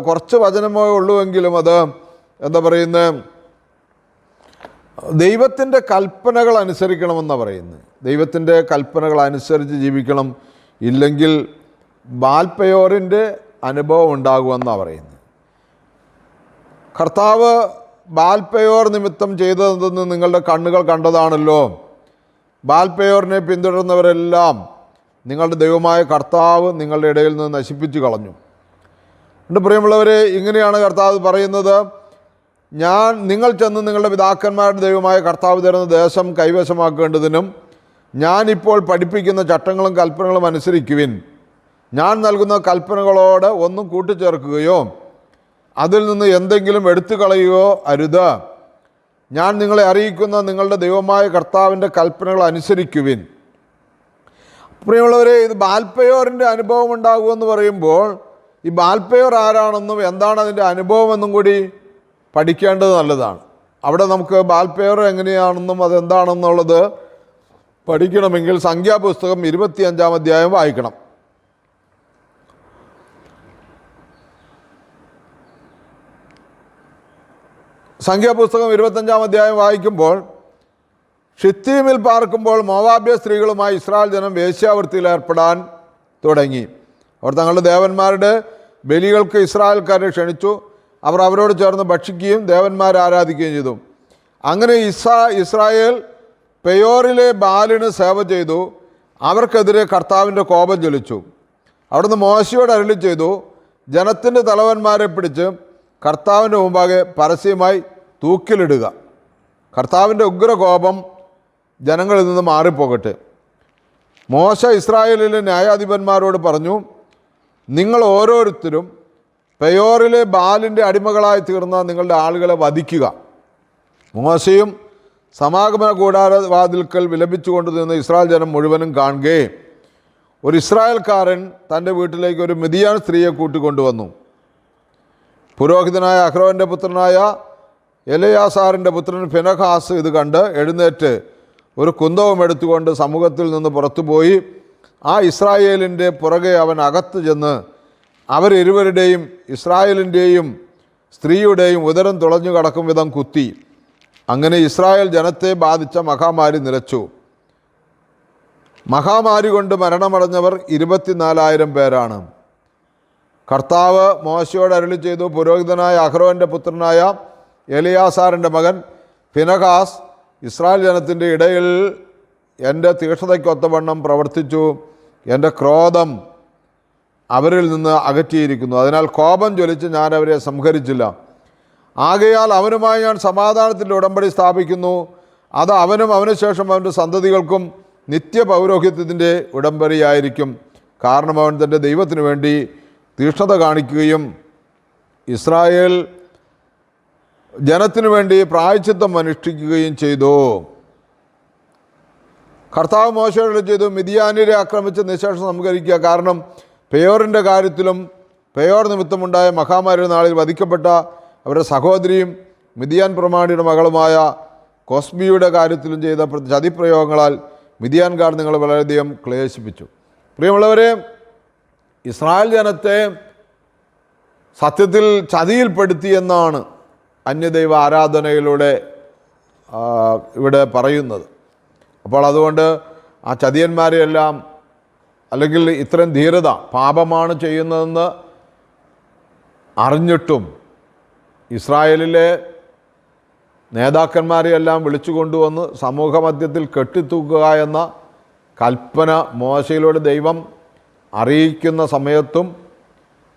കുറച്ച് വചനമേ ഉള്ളുവെങ്കിലും അത് ദൈവത്തിൻ്റെ കൽപ്പനകൾ അനുസരിക്കണമെന്നാണ് പറയുന്നത്. ദൈവത്തിൻ്റെ കൽപ്പനകൾ അനുസരിച്ച് ജീവിക്കണം, ഇല്ലെങ്കിൽ ബാൽപെയോറിൻ്റെ അനുഭവം ഉണ്ടാകുമെന്നാണ് പറയുന്നത്. കർത്താവ് ബാൽപെയോർ നിമിത്തം ചെയ്തതെന്ന് നിങ്ങളുടെ കണ്ണുകൾ കണ്ടതാണല്ലോ. ബാൽപെയോറിനെ പിന്തുടർന്നവരെല്ലാം നിങ്ങളുടെ ദൈവമായ കർത്താവ് നിങ്ങളുടെ ഇടയിൽ നിന്ന് നശിപ്പിച്ചു കളഞ്ഞു. എൻ്റെ പ്രിയമുള്ളവരെ, ഇങ്ങനെയാണ് കർത്താവ് പറയുന്നത്, നിങ്ങൾ ചെന്ന് നിങ്ങളുടെ പിതാക്കന്മാരുടെ ദൈവമായ കർത്താവ് തരുന്ന ദേശം കൈവശമാക്കേണ്ടതിനും ഞാനിപ്പോൾ പഠിപ്പിക്കുന്ന ചട്ടങ്ങളും കൽപ്പനകളും അനുസരിക്കുവിൻ. ഞാൻ നൽകുന്ന കൽപ്പനകളോട് ഒന്നും കൂട്ടിച്ചേർക്കുകയോ അതിൽ നിന്ന് എന്തെങ്കിലും എടുത്തു കളയുകയോ അരുത്. ഞാൻ നിങ്ങളെ അറിയിക്കുന്ന നിങ്ങളുടെ ദൈവമായ കർത്താവിൻ്റെ കൽപ്പനകൾ അനുസരിക്കുവിൻ. പ്രിയമുള്ളവരെ, ഇത് ബാൽപെയോറിൻ്റെ അനുഭവം ഉണ്ടാകുമെന്ന് പറയുമ്പോൾ ഈ ബാൽപെയോർ ആരാണെന്നും എന്താണ് അതിൻ്റെ അനുഭവമെന്നും കൂടി പഠിക്കേണ്ടത് നല്ലതാണ്. അവിടെ നമുക്ക് ബാൽപെയോർ എങ്ങനെയാണെന്നും അതെന്താണെന്നുള്ളത് പഠിക്കണമെങ്കിൽ സംഖ്യാപുസ്തകം 25-ാം അധ്യായം വായിക്കണം. സംഖ്യാപുസ്തകം 25-ാം അധ്യായം വായിക്കുമ്പോൾ, ഷിത്തീമിൽ പാർക്കുമ്പോൾ മോവാബ്യ സ്ത്രീകളുമായി ഇസ്രായേൽ ജനം വേശ്യാവൃത്തിയിൽ ഏർപ്പെടാൻ തുടങ്ങി. അവർ തങ്ങളുടെ ദേവന്മാരുടെ ബലികൾക്ക് ഇസ്രായേൽക്കാരെ ക്ഷണിച്ചു. അവർ അവരോട് ചേർന്ന് ഭക്ഷിക്കുകയും ദേവന്മാരെ ആരാധിക്കുകയും ചെയ്തു. അങ്ങനെ ഇസ്രായേൽ പെയോറിലെ ബാലിന് സേവ ചെയ്തു. അവർക്കെതിരെ കർത്താവിൻ്റെ കോപം ജ്വലിച്ചു. അവിടുന്ന് മോശയോട് അരുളി ചെയ്തു, ജനത്തിൻ്റെ തലവന്മാരെ പിടിച്ച് കർത്താവിൻ്റെ മുമ്പാകെ പരസ്യമായി തൂക്കിലിടുക. കർത്താവിൻ്റെ ഉഗ്രകോപം ജനങ്ങളിൽ നിന്ന് മാറിപ്പോകട്ടെ. മോശ ഇസ്രായേലിലെ ന്യായാധിപന്മാരോട് പറഞ്ഞു, നിങ്ങൾ ഓരോരുത്തരും പെയോറിലെ ബാലിൻ്റെ അടിമകളായി തീർന്ന നിങ്ങളുടെ ആളുകളെ വധിക്കുക. മോശയും സമാഗമന കൂടാരവാതിൽക്കൽ വിലപിച്ചുകൊണ്ട് നിന്ന് ഇസ്രായേൽ ജനം മുഴുവനും കാണുകയെ ഒരു ഇസ്രായേൽക്കാരൻ തൻ്റെ വീട്ടിലേക്ക് ഒരു മിദിയാൻ സ്ത്രീയെ കൂട്ടിക്കൊണ്ടുവന്നു. പുരോഹിതനായ അഹ്റോൻ്റെ പുത്രനായ എലെയാസാറിൻ്റെ പുത്രൻ ഫിനെഹാസ് ഇത് കണ്ട് എഴുന്നേറ്റ് ഒരു കുന്തവും എടുത്തുകൊണ്ട് സമൂഹത്തിൽ നിന്ന് പുറത്തുപോയി ആ ഇസ്രായേലിൻ്റെ പുറകെ അവൻ അകത്ത് ചെന്ന് അവരിരുവരുടെയും ഇസ്രായേലിൻ്റെയും സ്ത്രീയുടെയും ഉദരം തുളഞ്ഞു കടക്കും വിധം കുത്തി. അങ്ങനെ ഇസ്രായേൽ ജനത്തെ ബാധിച്ച മഹാമാരി നിലച്ചു. മഹാമാരി കൊണ്ട് മരണമടഞ്ഞവർ 24,000 പേരാണ്. കർത്താവ് മോശയോട് അരുളി ചെയ്തു, പുരോഹിതനായ അഹ്റോൻ്റെ പുത്രനായ എലിയാസാറിൻ്റെ മകൻ ഫിനെഹാസ് ഇസ്രായേൽ ജനത്തിൻ്റെ ഇടയിൽ എൻ്റെ തീക്ഷ്ണതയ്ക്കൊത്തവണ്ണം പ്രവർത്തിച്ചു. എൻ്റെ ക്രോധം അവരിൽ നിന്ന് അകറ്റിയിരിക്കുന്നു. അതിനാൽ കോപം ജ്വലിച്ച് ഞാൻ അവരെ സംഹരിച്ചില്ല. ആകയാൽ അവനുമായി ഞാൻ സമാധാനത്തിൻ്റെ ഉടമ്പടി സ്ഥാപിക്കുന്നു. അത് അവനും അവനുശേഷം അവൻ്റെ സന്തതികൾക്കും നിത്യപൗരോഹിത്യത്തിൻ്റെ ഉടമ്പടിയായിരിക്കും. കാരണം അവൻ തൻ്റെ ദൈവത്തിനു വേണ്ടി തീക്ഷ്ണത കാണിക്കുകയും ഇസ്രായേൽ ജനത്തിനു വേണ്ടി പ്രായശ്ചിത്തം അനുഷ്ഠിക്കുകയും ചെയ്തു. കർത്താവ് മോശയോട് ചെയ്തു, മിദിയാന്യരെ ആക്രമിച്ച് നിശേഷം സംഹരിക്കുക. കാരണം പെയോറിൻ്റെ കാര്യത്തിലും പെയോർ നിമിത്തമുണ്ടായ മഹാമാരിയുടെ നാളിൽ വധിക്കപ്പെട്ട അവരുടെ സഹോദരിയും മിദിയാൻ പ്രമാണിയുടെ മകളുമായ കോസ്ബിയുടെ കാര്യത്തിലും ചെയ്ത ചതിപ്രയോഗങ്ങളാൽ മിദിയാൻകാർ നിങ്ങൾ വളരെയധികം ക്ലേശിപ്പിച്ചു. പ്രിയമുള്ളവരെ, ഇസ്രായേൽ ജനത്തെ സത്യത്തിൽ ചതിയിൽപ്പെടുത്തിയെന്നാണ് അന്യദൈവ ആരാധനയിലൂടെ ഇവിടെ പറയുന്നത്. അപ്പോൾ അതുകൊണ്ട് ആ ചതിയന്മാരെയെല്ലാം, അല്ലെങ്കിൽ ഇത്രയും ധീരത പാപമാണ് ചെയ്യുന്നതെന്ന് അറിഞ്ഞിട്ടും ഇസ്രായേലിലെ നേതാക്കന്മാരെയെല്ലാം വിളിച്ചു കൊണ്ടുവന്ന് സമൂഹ മധ്യത്തിൽ കെട്ടിത്തൂക്കുക എന്ന കൽപ്പന മോശയിലൂടെ ദൈവം അറിയിക്കുന്ന സമയത്തും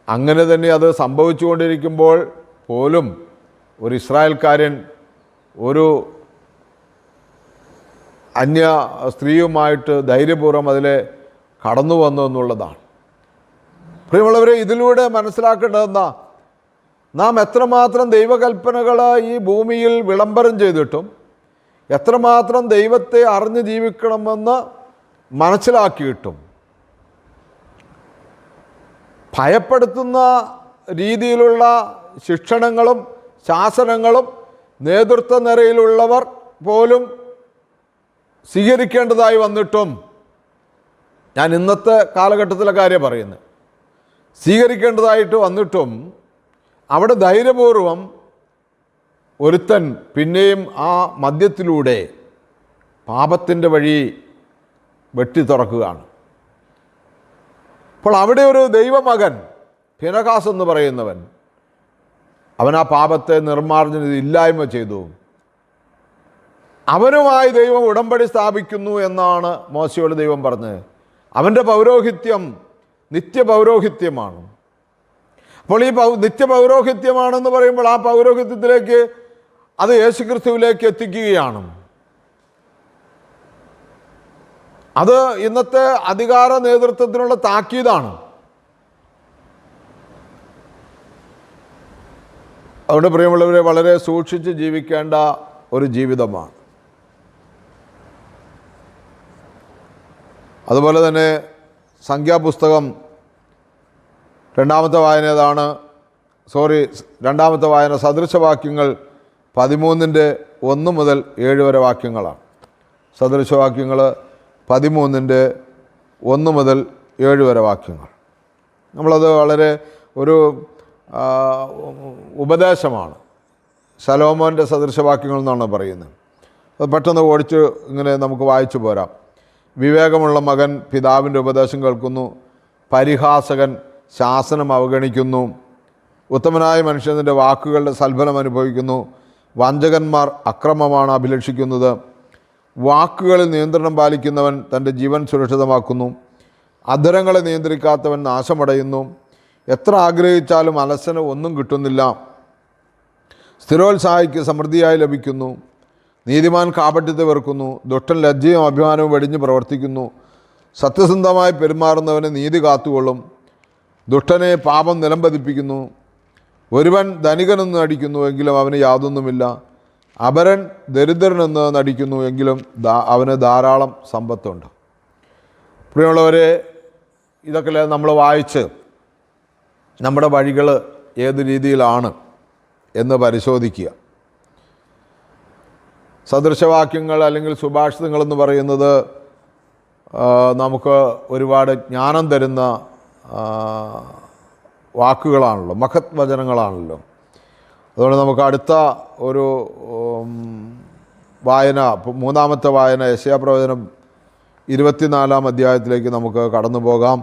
അങ്ങനെ തന്നെ അത് സംഭവിച്ചുകൊണ്ടിരിക്കുമ്പോൾ പോലും ഒരു ഇസ്രായേൽക്കാരൻ ഒരു അന്യ സ്ത്രീയുമായിട്ട് ധൈര്യപൂർവ്വം അതിലെ കടന്നു വന്നു എന്നുള്ളതാണ്. പ്രിയമുള്ളവരെ, ഇതിലൂടെ മനസ്സിലാക്കേണ്ടതെന്താ? നാം എത്രമാത്രം ദൈവകൽപ്പനകൾ ഈ ഭൂമിയിൽ വിളംബരം ചെയ്തിട്ടും എത്രമാത്രം ദൈവത്തെ അറിഞ്ഞ് ജീവിക്കണമെന്ന് മനസ്സിലാക്കിയിട്ടും ഭയപ്പെടുത്തുന്ന രീതിയിലുള്ള ശിക്ഷണങ്ങളും ശാസനങ്ങളും നേതൃത്വ നിരയിലുള്ളവർ പോലും സ്വീകരിക്കേണ്ടതായി വന്നിട്ടും, ഞാൻ ഇന്നത്തെ കാലഘട്ടത്തിലെ കാര്യം പറയുന്നത്, സ്വീകരിക്കേണ്ടതായിട്ട് വന്നിട്ടും അവിടെ ധൈര്യപൂർവം ഒരുത്തൻ പിന്നെയും ആ മദ്യത്തിലൂടെ പാപത്തിൻ്റെ വഴി വെട്ടി തുറക്കുകയാണ്. അപ്പോൾ അവിടെ ഒരു ദൈവമകൻ ഫിനെഹാസ് എന്ന് പറയുന്നവൻ, അവൻ ആ പാപത്തെ നിർമ്മാർജ്ജന ഇല്ലായ്മ ചെയ്തു. അവനുമായി ദൈവം ഉടമ്പടി സ്ഥാപിക്കുന്നു എന്നാണ് മോശയോട് ദൈവം പറഞ്ഞത്. അവൻ്റെ പൗരോഹിത്യം നിത്യപൗരോഹിത്യമാണ്. അപ്പോൾ ഈ നിത്യപൗരോഹിത്യമാണെന്ന് പറയുമ്പോൾ ആ പൗരോഹിത്യത്തിലേക്ക് അത് യേശുക്രിസ്തുവിലേക്ക് എത്തിക്കുകയാണ്. അത് ഇന്നത്തെ അധികാര നേതൃത്വത്തിനുള്ള താക്കീതാണ്. അതുകൊണ്ട് പ്രിയമുള്ളവരെ, വളരെ സൂക്ഷിച്ച് ജീവിക്കേണ്ട ഒരു ജീവിതമാണ്. അതുപോലെ തന്നെ സംഖ്യാപുസ്തകം രണ്ടാമത്തെ വായന സദൃശവാക്യങ്ങൾ 13-1 മുതൽ 7 വരെ വാക്യങ്ങളാണ്. സദൃശവാക്യങ്ങൾ 13-1 മുതൽ 7 വരെ വാക്യങ്ങൾ. നമ്മളത് വളരെ ഒരു ഉപദേശമാണ്. ശലോമോൻ്റെ സദൃശവാക്യങ്ങൾ എന്നാണ് പറയുന്നത്. അത് പെട്ടെന്ന് ഓടിച്ച് ഇങ്ങനെ നമുക്ക് വായിച്ചു പോരാം. വിവേകമുള്ള മകൻ പിതാവിൻ്റെ ഉപദേശം കേൾക്കുന്നു, പരിഹാസകൻ ശാസനം അവഗണിക്കുന്നു. ഉത്തമനായ മനുഷ്യൻ്റെ വാക്കുകളുടെ സൽഫലം അനുഭവിക്കുന്നു. വഞ്ചകന്മാർ അക്രമമാണ് അഭിലഷിക്കുന്നത്. വാക്കുകളിൽ നിയന്ത്രണം പാലിക്കുന്നവൻ തൻ്റെ ജീവൻ സുരക്ഷിതമാക്കുന്നു. അധരങ്ങളെ നിയന്ത്രിക്കാത്തവൻ നാശമടയുന്നു. എത്ര ആഗ്രഹിച്ചാലും അലസന് ഒന്നും കിട്ടുന്നില്ല. സ്ഥിരോത്സാഹിക്ക് സമൃദ്ധിയായി ലഭിക്കുന്നു. നീതിമാൻ കാപട്യത്തെ വെറുക്കുന്നു. ദുഷ്ടൻ ലജ്ജയും അഭിമാനവും വെടിഞ്ഞ് പ്രവർത്തിക്കുന്നു. സത്യസന്ധമായി പെരുമാറുന്നവന് നീതി കാത്തുകൊള്ളും. ദുഷ്ടനെ പാപം നിലംപതിപ്പിക്കുന്നു. ഒരുവൻ ധനികനെന്ന് നടിക്കുന്നു എങ്കിലും അവന് യാതൊന്നുമില്ല. അപരൻ ദരിദ്രനെന്ന് നടിക്കുന്നു എങ്കിലും അവന് ധാരാളം സമ്പത്തുണ്ട്. പ്രിയമുള്ളവരെ, ഇതൊക്കെ നമ്മൾ വായിച്ച് നമ്മുടെ വഴികൾ ഏത് രീതിയിലാണ് എന്ന് പരിശോധിക്കുക. സദൃശവാക്യങ്ങൾ അല്ലെങ്കിൽ സുഭാഷിതങ്ങളെന്ന് പറയുന്നത് നമുക്ക് ഒരുപാട് ജ്ഞാനം തരുന്ന വാക്കുകളാണല്ലോ, മഹത് വചനങ്ങളാണല്ലോ. അതുകൊണ്ട് നമുക്ക് അടുത്ത ഒരു വായന, മൂന്നാമത്തെ വായന യെശയ്യാപ്രവചനം 24-ാം അധ്യായത്തിലേക്ക് നമുക്ക് കടന്നു പോകാം.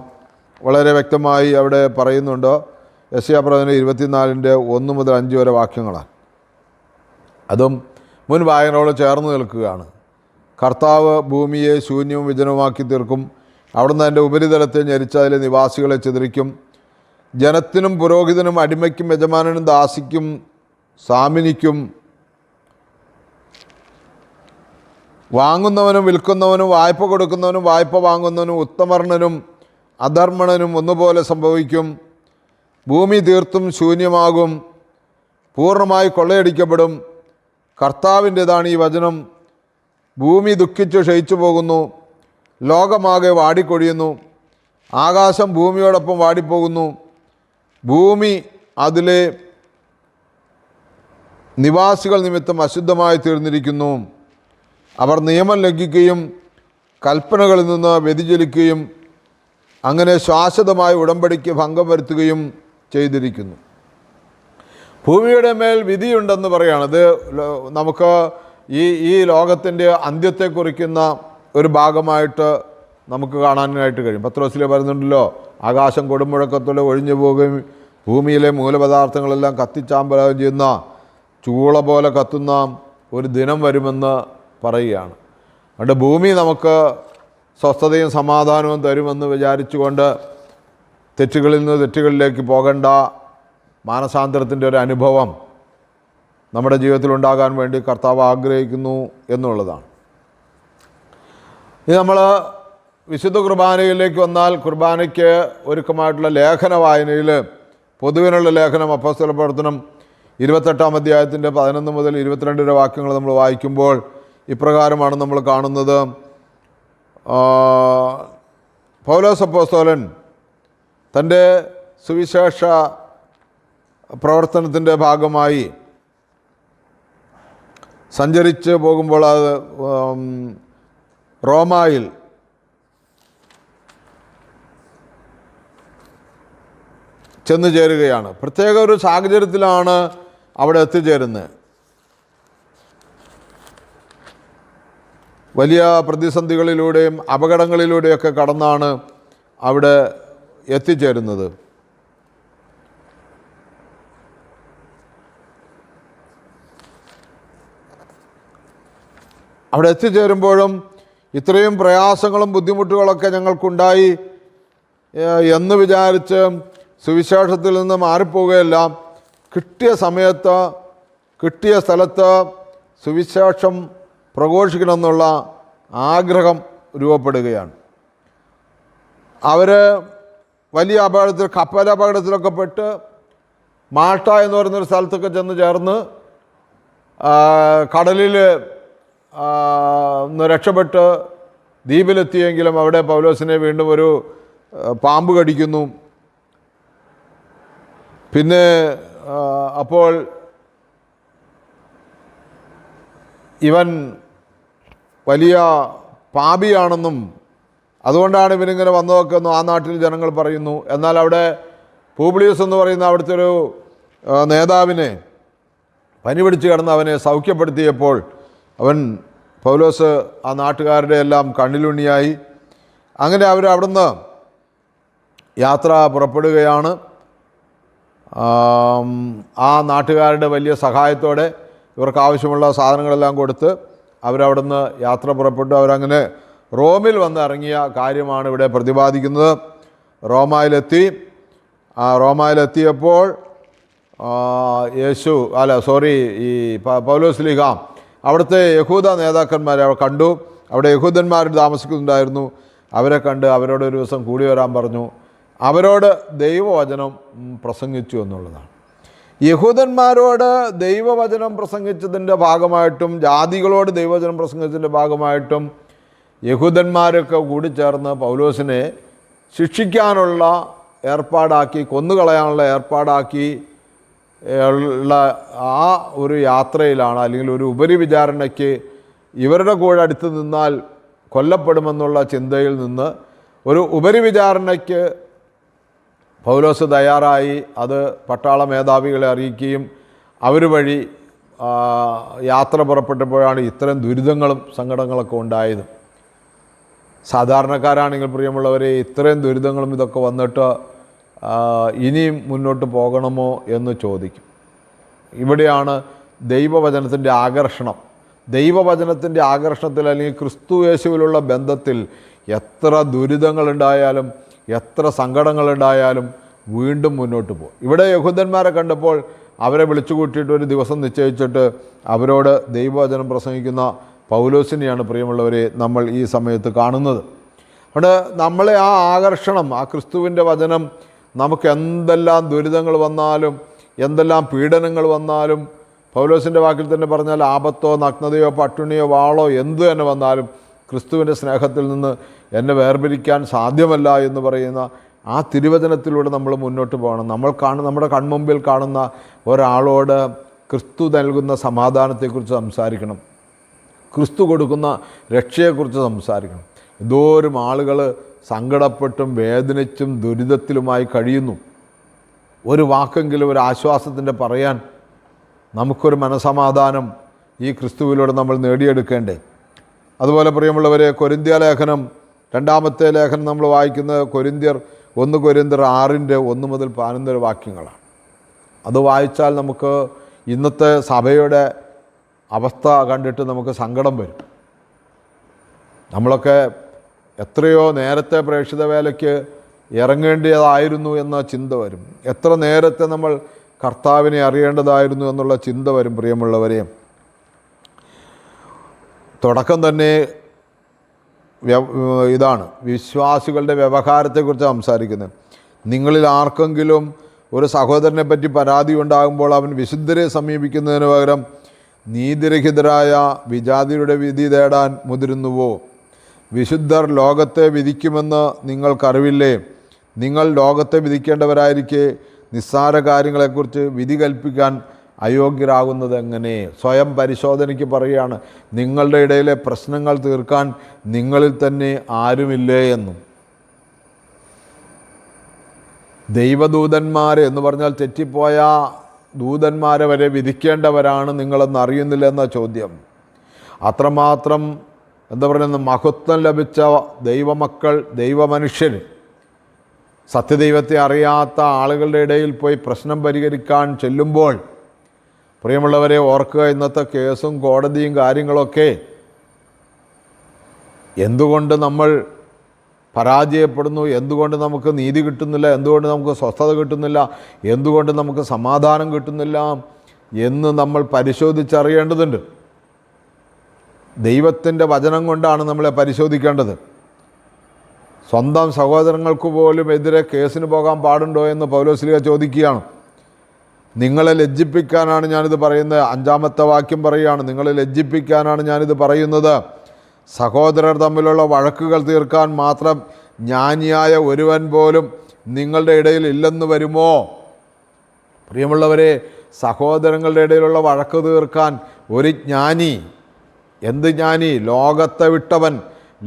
വളരെ വ്യക്തമായി അവിടെ പറയുന്നുണ്ട്. യെശയ്യാപ്രവചനം 24-ൻ്റെ 1 മുതൽ 5 വരെ വാക്യങ്ങളാണ്. അതും മുൻ വായനയോട് ചേർന്ന് നിൽക്കുകയാണ്. കർത്താവ് ഭൂമിയെ ശൂന്യവും വിജനവുമാക്കി തീർക്കും. അവിടുന്ന് അതിൻ്റെ ഉപരിതലത്തെ ഞെരിച്ച് അതിലെ നിവാസികളെ ചിതറിക്കും. ജനത്തിനും പുരോഹിതനും അടിമയ്ക്കും യജമാനനും ദാസിക്കും സാമിനിക്കും വാങ്ങുന്നവനും വിൽക്കുന്നവനും വായ്പ കൊടുക്കുന്നവനും വായ്പ വാങ്ങുന്നവനും ഉത്തമർണനും അധർമ്മണനും ഒന്നുപോലെ സംഭവിക്കും. ഭൂമി തീർത്തും ശൂന്യമാകും, പൂർണ്ണമായി കൊള്ളയടിക്കപ്പെടും. കർത്താവിൻ്റെതാണ് ഈ വചനം. ഭൂമി ദുഃഖിച്ച് ക്ഷയിച്ചു പോകുന്നു, ലോകമാകെ വാടിക്കൊഴിയുന്നു. ആകാശം ഭൂമിയോടൊപ്പം വാടിപ്പോകുന്നു. ഭൂമി അതിലെ നിവാസികൾ നിമിത്തം അശുദ്ധമായി തീർന്നിരിക്കുന്നു. അവർ നിയമം ലംഘിക്കുകയും കൽപ്പനകളിൽ നിന്ന് വ്യതിചലിക്കുകയും അങ്ങനെ ശാശ്വതമായ ഉടമ്പടിക്ക് ഭംഗം വരുത്തുകയും ചെയ്തിരിക്കുന്നു. ഭൂമിയുടെ മേൽ വിധിയുണ്ടെന്ന് പറയുകയാണ്. ഇത് നമുക്ക് ഈ ലോകത്തിൻ്റെ അന്ത്യത്തെ കുറിക്കുന്ന ഒരു ഭാഗമായിട്ട് നമുക്ക് കാണാനായിട്ട് കഴിയും. പത്രോസിലെ പറയുന്നുണ്ടല്ലോ, ആകാശം കൊടുമുഴക്കത്തോടെ ഒഴിഞ്ഞു പോകുകയും ഭൂമിയിലെ മൂലപദാർത്ഥങ്ങളെല്ലാം കത്തിച്ചാമ്പലാകുകയും ചെയ്യുന്ന ചൂള പോലെ കത്തുന്ന ഒരു ദിനം വരുമെന്ന് പറയുകയാണ്. അതുകൊണ്ട് ഭൂമി നമുക്ക് സ്വസ്ഥതയും സമാധാനവും തരുമെന്ന് വിചാരിച്ചുകൊണ്ട് തെറ്റുകളിൽ നിന്ന് തെറ്റുകളിലേക്ക് പോകേണ്ട മാനസാന്തരത്തിൻ്റെ ഒരു അനുഭവം നമ്മുടെ ജീവിതത്തിൽ ഉണ്ടാകാൻ വേണ്ടി കർത്താവ് ആഗ്രഹിക്കുന്നു എന്നുള്ളതാണ്. ഇത് നമ്മൾ വിശുദ്ധ കുർബാനയിലേക്ക് വന്നാൽ, കുർബാനയ്ക്ക് ഒരുക്കമായിട്ടുള്ള ലേഖന വായനയിൽ പൊതുവിനുള്ള ലേഖനം അപ്പോസ്തല പ്രവർത്തനം 28-ാം അധ്യായത്തിൻ്റെ 11 മുതൽ 22 വരെ വാക്യങ്ങൾ നമ്മൾ വായിക്കുമ്പോൾ ഇപ്രകാരമാണ് നമ്മൾ കാണുന്നത്. പൗലോസ് അപ്പോസ്തലൻ തൻ്റെ സുവിശേഷ പ്രവർത്തനത്തിൻ്റെ ഭാഗമായി സഞ്ചരിച്ച് പോകുമ്പോൾ അത് റോമായിൽ ചെന്നു ചേരുകയാണ്. പ്രത്യേക ഒരു സാഹചര്യത്തിലാണ് അവിടെ എത്തിച്ചേരുന്നത്. വലിയ പ്രതിസന്ധികളിലൂടെയും അപകടങ്ങളിലൂടെയൊക്കെ കടന്നാണ് അവിടെ എത്തിച്ചേരുന്നത്. അവിടെ എത്തിച്ചേരുമ്പോഴും ഇത്രയും പ്രയാസങ്ങളും ബുദ്ധിമുട്ടുകളൊക്കെ ഞങ്ങൾക്കുണ്ടായി എന്ന് വിചാരിച്ച് സുവിശേഷത്തിൽ നിന്ന് മാറിപ്പോവുകയല്ല. കിട്ടിയ സമയത്ത് കിട്ടിയ സ്ഥലത്ത് സുവിശേഷം പ്രഘോഷിക്കണമെന്നുള്ള ആഗ്രഹം രൂപപ്പെടുകയാണ്. അവർ വലിയ അപകടത്തിൽ, കപ്പലപകടത്തിലൊക്കെ പെട്ട് മാൾട്ട എന്ന് പറയുന്നൊരു സ്ഥലത്തൊക്കെ ചെന്ന് ചേർന്ന് കടലിൽ ഒന്ന് രക്ഷപ്പെട്ട് ദ്വീപിലെത്തിയെങ്കിലും അവിടെ പൗലോസിനെ വീണ്ടും ഒരു പാമ്പ് കടിക്കുന്നു. പിന്നെ അപ്പോൾ ഇവൻ വലിയ പാപിയാണെന്നും അതുകൊണ്ടാണ് ഇവനിങ്ങനെ വന്നതൊക്കെ ഒന്നും ആ നാട്ടിൽ ജനങ്ങൾ പറയുന്നു. എന്നാൽ അവിടെ പൂബ്ലിയസ് എന്ന് പറയുന്ന അവിടുത്തെ ഒരു നേതാവിനെ പനി പിടിച്ച് കിടന്ന് അവനെ സൗഖ്യപ്പെടുത്തിയപ്പോൾ അവൻ പൗലോസ് ആ നാട്ടുകാരുടെ എല്ലാം കണ്ണിലുണ്ണിയായി. അങ്ങനെ അവർ അവിടുന്ന് യാത്ര പുറപ്പെടുകയാണ്. ആ നാട്ടുകാരുടെ വലിയ സഹായത്തോടെ ഇവർക്ക് ആവശ്യമുള്ള സാധനങ്ങളെല്ലാം കൊടുത്ത് അവരവിടുന്ന് യാത്ര പുറപ്പെട്ടു. അവരങ്ങനെ റോമിൽ വന്ന് ഇറങ്ങിയ കാര്യമാണ് ഇവിടെ പ്രതിപാദിക്കുന്നത്. റോമായിലെത്തിയപ്പോൾ ഈ പൗലോസ് ലീഗ അവിടുത്തെ യഹൂദ നേതാക്കന്മാരെ കണ്ടു. അവിടെ യഹൂദന്മാർ താമസിക്കുന്നുണ്ടായിരുന്നു. അവരെ കണ്ട് അവരോട് ഒരു ദിവസം കൂടി വരാൻ പറഞ്ഞു. അവരോട് ദൈവവചനം പ്രസംഗിച്ചു എന്നുള്ളതാണ്. യഹൂദന്മാരോട് ദൈവവചനം പ്രസംഗിച്ചതിൻ്റെ ഭാഗമായിട്ടും ജാതികളോട് ദൈവവചനം പ്രസംഗിച്ചതിൻ്റെ ഭാഗമായിട്ടും യഹൂദന്മാരൊക്കെ കൂടി ചേർന്ന് പൗലോസിനെ ശിക്ഷിക്കാനുള്ള ഏർപ്പാടാക്കി, കൊന്നുകളയാനുള്ള ഏർപ്പാടാക്കി ഉള്ള ആ ഒരു യാത്രയിലാണ്, അല്ലെങ്കിൽ ഒരു ഉപരിവിചാരണയ്ക്ക് ഇവരുടെ കൂടെ അടുത്ത് നിന്നാൽ കൊല്ലപ്പെടുമെന്നുള്ള ചിന്തയിൽ നിന്ന് ഒരു ഉപരിവിചാരണയ്ക്ക് പൗലോസ് തയ്യാറായി. അത് പട്ടാള മേധാവികളെ അറിയിക്കുകയും അവർ വഴി യാത്ര പുറപ്പെട്ടപ്പോഴാണ് ഇത്തരം ദുരിതങ്ങളും സങ്കടങ്ങളൊക്കെ ഉണ്ടായത്. സാധാരണക്കാരാണെങ്കിൽ പ്രിയമുള്ളവരെ, ഇത്രയും ദുരിതങ്ങളും ഇതൊക്കെ വന്നിട്ട് ഇനിയും മുന്നോട്ട് പോകണമോ എന്ന് ചോദിക്കും. ഇവിടെയാണ് ദൈവവചനത്തിൻ്റെ ആകർഷണം. ദൈവവചനത്തിൻ്റെ ആകർഷണത്തിൽ, അല്ലെങ്കിൽ ക്രിസ്തു യേശുവിലുള്ള ബന്ധത്തിൽ എത്ര ദുരിതങ്ങളുണ്ടായാലും എത്ര സങ്കടങ്ങളുണ്ടായാലും വീണ്ടും മുന്നോട്ട് പോകും. ഇവിടെ യഹൂദന്മാരെ കണ്ടപ്പോൾ അവരെ വിളിച്ചു കൂട്ടിയിട്ട് ഒരു ദിവസം നിശ്ചയിച്ചിട്ട് അവരോട് ദൈവവചനം പ്രസംഗിക്കുന്ന പൗലോസിനെയാണ് പ്രിയമുള്ളവരെ നമ്മൾ ഈ സമയത്ത് കാണുന്നത്. അവിടെ നമ്മളെ ആ ആകർഷണം, ആ ക്രിസ്തുവിൻ്റെ വചനം നമുക്ക് എന്തെല്ലാം ദുരിതങ്ങൾ വന്നാലും എന്തെല്ലാം പീഡനങ്ങൾ വന്നാലും, പൗലോസിൻ്റെ വാക്കിൽ തന്നെ പറഞ്ഞാൽ ആപത്തോ നഗ്നതയോ പട്ടിണിയോ വാളോ എന്തു തന്നെ വന്നാലും ക്രിസ്തുവിൻ്റെ സ്നേഹത്തിൽ നിന്ന് എന്നെ വേർപിരിക്കാൻ സാധ്യമല്ല എന്ന് പറയുന്ന ആ തിരുവചനത്തിലൂടെ നമ്മൾ മുന്നോട്ട് പോകണം. നമ്മുടെ കൺമുമ്പിൽ കാണുന്ന ഒരാളോട് ക്രിസ്തു നൽകുന്ന സമാധാനത്തെക്കുറിച്ച് സംസാരിക്കണം, ക്രിസ്തു കൊടുക്കുന്ന രക്ഷയെക്കുറിച്ച് സംസാരിക്കണം. എന്തോരം ആളുകൾ സങ്കടപ്പെട്ടും വേദനിച്ചും ദുരിതത്തിലുമായി കഴിയുന്നു. ഒരു വാക്കെങ്കിലും ഒരു ആശ്വാസത്തിൻ്റെ പറയാൻ നമുക്കൊരു മനസമാധാനം ഈ ക്രിസ്തുവിലൂടെ നമ്മൾ നേടിയെടുക്കേണ്ടേ. അതുപോലെ പ്രിയമുള്ളവരെ, കൊരിന്ത്യ ലേഖനം, രണ്ടാമത്തെ ലേഖനം നമ്മൾ വായിക്കുന്നത് 1 കൊരിന്ത്യർ 6:1-11 വാക്യങ്ങളാണ്. അത് വായിച്ചാൽ നമുക്ക് ഇന്നത്തെ സഭയുടെ അവസ്ഥ കണ്ടിട്ട് നമുക്ക് സങ്കടം വരും. നമ്മളൊക്കെ എത്രയോ നേരത്തെ പ്രേക്ഷിത വേലയ്ക്ക് ഇറങ്ങേണ്ടതായിരുന്നു എന്ന ചിന്ത വരും. എത്ര നേരത്തെ നമ്മൾ കർത്താവിനെ അറിയേണ്ടതായിരുന്നു എന്നുള്ള ചിന്ത വരും. പ്രിയമുള്ളവരെ, തുടക്കം തന്നെ ഇതാണ്, വിശ്വാസികളുടെ വ്യവഹാരത്തെക്കുറിച്ച് സംസാരിക്കുന്നത്. നിങ്ങളിൽ ആർക്കെങ്കിലും ഒരു സഹോദരനെ പറ്റി പരാതി ഉണ്ടാകുമ്പോൾ അവൻ വിശുദ്ധരെ സമീപിക്കുന്നതിന് പകരം നീതിരഹിതരായ വിജാതിയുടെ വിധി തേടാൻ മുതിരുന്നുവോ? വിശുദ്ധർ ലോകത്തെ വിധിക്കുമെന്ന് നിങ്ങൾക്കറിവില്ലേ? നിങ്ങൾ ലോകത്തെ വിധിക്കേണ്ടവരായിരിക്കെ നിസ്സാര കാര്യങ്ങളെക്കുറിച്ച് വിധി കൽപ്പിക്കാൻ അയോഗ്യരാകുന്നത് എങ്ങനെ? സ്വയം പരിശോധനയ്ക്ക് പറയുകയാണ്, നിങ്ങളുടെ ഇടയിലെ പ്രശ്നങ്ങൾ തീർക്കാൻ നിങ്ങളിൽ തന്നെ ആരുമില്ലേ എന്നും. ദൈവദൂതന്മാരെ എന്ന് പറഞ്ഞാൽ തെറ്റിപ്പോയ ദൂതന്മാരെ വരെ വിധിക്കേണ്ടവരാണ് നിങ്ങളെന്ന് അറിയുന്നില്ല എന്ന ചോദ്യം. അത്രമാത്രം എന്താ പറയുന്നത്, മഹത്വം ലഭിച്ച ദൈവമക്കൾ, ദൈവമനുഷ്യർ സത്യദൈവത്തെ അറിയാത്ത ആളുകളുടെ ഇടയിൽ പോയി പ്രശ്നം പരിഹരിക്കാൻ ചെല്ലുമ്പോൾ പ്രിയമുള്ളവരെ ഓർക്കുക, ഇന്നത്തെ കേസും കോടതിയും കാര്യങ്ങളൊക്കെ എന്തുകൊണ്ട് നമ്മൾ പരാജയപ്പെടുന്നു, എന്തുകൊണ്ട് നമുക്ക് നീതി കിട്ടുന്നില്ല, എന്തുകൊണ്ട് നമുക്ക് സ്വസ്ഥത കിട്ടുന്നില്ല, എന്തുകൊണ്ട് നമുക്ക് സമാധാനം കിട്ടുന്നില്ല എന്ന് നമ്മൾ പരിശോധിച്ചറിയേണ്ടതുണ്ട്. ദൈവത്തിൻ്റെ വചനം കൊണ്ടാണ് നമ്മളെ പരിശോധിക്കേണ്ടത്. സ്വന്തം സഹോദരങ്ങൾക്ക് പോലും എതിരെ കേസിന് പോകാൻ പാടുണ്ടോ എന്ന് പൗലോസ്ലീഹ ചോദിക്കുകയാണ്. നിങ്ങളെ ലജ്ജിപ്പിക്കാനാണ് ഞാനിത് പറയുന്നത്. 5-ാമത്തെ വാക്യം പറയുകയാണ്, നിങ്ങളെ ലജ്ജിപ്പിക്കാനാണ് ഞാനിത് പറയുന്നത്. സഹോദരർ തമ്മിലുള്ള വഴക്കുകൾ തീർക്കാൻ മാത്രം ജ്ഞാനിയായ ഒരുവൻ പോലും നിങ്ങളുടെ ഇടയിൽ ഇല്ലെന്ന് വരുമോ? പ്രിയമുള്ളവരെ, സഹോദരങ്ങളുടെ ഇടയിലുള്ള വഴക്ക് തീർക്കാൻ ഒരു ജ്ഞാനി, എന്ത് ജ്ഞാനി? ലോകത്തെ വിട്ടവൻ,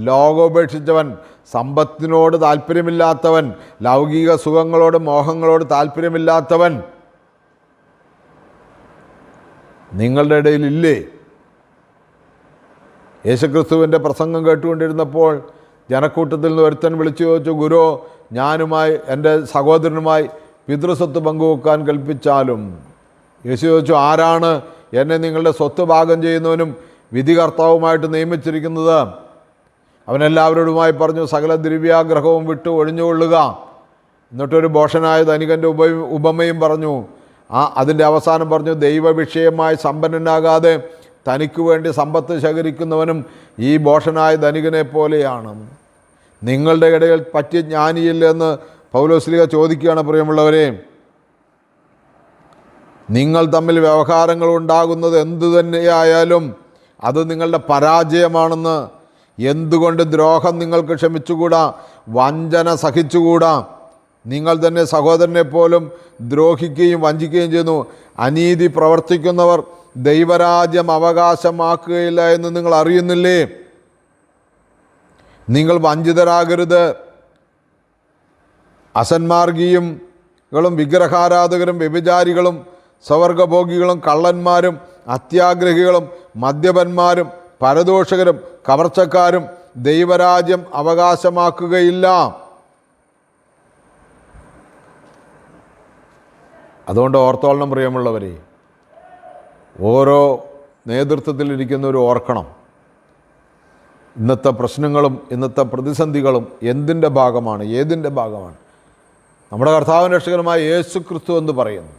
ലോകോപേക്ഷിച്ചവൻ, സമ്പത്തിനോട് താല്പര്യമില്ലാത്തവൻ, ലൗകിക സുഖങ്ങളോട് മോഹങ്ങളോട് താല്പര്യമില്ലാത്തവൻ, നിങ്ങളുടെ ഇടയിൽ ഇല്ലേ? യേശുക്രിസ്തുവിൻ്റെ പ്രസംഗം കേട്ടുകൊണ്ടിരുന്നപ്പോൾ ജനക്കൂട്ടത്തിൽ നിന്ന് ഒരുത്തൻ വിളിച്ചു ചോദിച്ചു, ഗുരു, ഞാനുമായി എൻ്റെ സഹോദരനുമായി പിതൃസ്വത്ത് പങ്കുവെക്കാൻ കൽപ്പിച്ചാലും? യേശു ചോദിച്ചു, ആരാണ് എന്നെ നിങ്ങളുടെ സ്വത്ത് ഭാഗം ചെയ്യുന്നവനും വിധികർത്താവുമായിട്ട് നിയമിച്ചിരിക്കുന്നത്? അവനെല്ലാവരോടുമായി പറഞ്ഞു, സകല ദ്രവ്യാഗ്രഹവും വിട്ട് ഒഴിഞ്ഞുകൊള്ളുക. എന്നിട്ടൊരു ഭോഷനായ ധനികൻ്റെ ഉപമയും പറഞ്ഞു. അതിൻ്റെ അവസാനം പറഞ്ഞു, ദൈവവിഷയമായി സമ്പന്നനാകാതെ തനിക്ക് വേണ്ടി സമ്പത്ത് ശേഖരിക്കുന്നവനും ഈ ഭോഷനായ ധനികനെ പോലെയാണ്. നിങ്ങളുടെ ഇടയിൽ പറ്റിയ ജ്ഞാനിയില്ലെന്ന് പൗലോസ്ലീഹ ചോദിക്കുകയാണ്. പ്രിയമുള്ളവരെ, നിങ്ങൾ തമ്മിൽ വ്യവഹാരങ്ങൾ ഉണ്ടാകുന്നത് എന്തു തന്നെയായാലും അത് നിങ്ങളുടെ പരാജയമാണെന്ന്. എന്തുകൊണ്ട് ദ്രോഹം നിങ്ങൾക്ക് ക്ഷമിച്ചുകൂടാ? വഞ്ചന സഹിച്ചുകൂടാ? നിങ്ങൾ തന്നെ സഹോദരനെ പോലും ദ്രോഹിക്കുകയും വഞ്ചിക്കുകയും ചെയ്യുന്നു. അനീതി പ്രവർത്തിക്കുന്നവർ ദൈവരാജ്യം അവകാശമാക്കുകയില്ല എന്ന് നിങ്ങൾ അറിയുന്നില്ലേ? നിങ്ങൾ വഞ്ചിതരാകരുത്. അസന്മാർഗീയങ്ങളും വിഗ്രഹാരാധകരും വ്യഭിചാരികളും സ്വവർഗഭോഗികളും കള്ളന്മാരും അത്യാഗ്രഹികളും മദ്യപന്മാരും പരദോഷകരും കവർച്ചക്കാരും ദൈവരാജ്യം അവകാശമാക്കുകയില്ല. അതുകൊണ്ട് ഓർത്തോളണം പ്രിയമുള്ളവരെ, ഓരോ നേതൃത്വത്തിലിരിക്കുന്നവർ ഓർക്കണം, ഇന്നത്തെ പ്രശ്നങ്ങളും ഇന്നത്തെ പ്രതിസന്ധികളും എന്തിൻ്റെ ഭാഗമാണ്, ഏതിൻ്റെ ഭാഗമാണ്? നമ്മുടെ കർത്താവിൻ്റെ രക്ഷകനുമായ യേശു ക്രിസ്തു എന്ന് പറയുന്നു.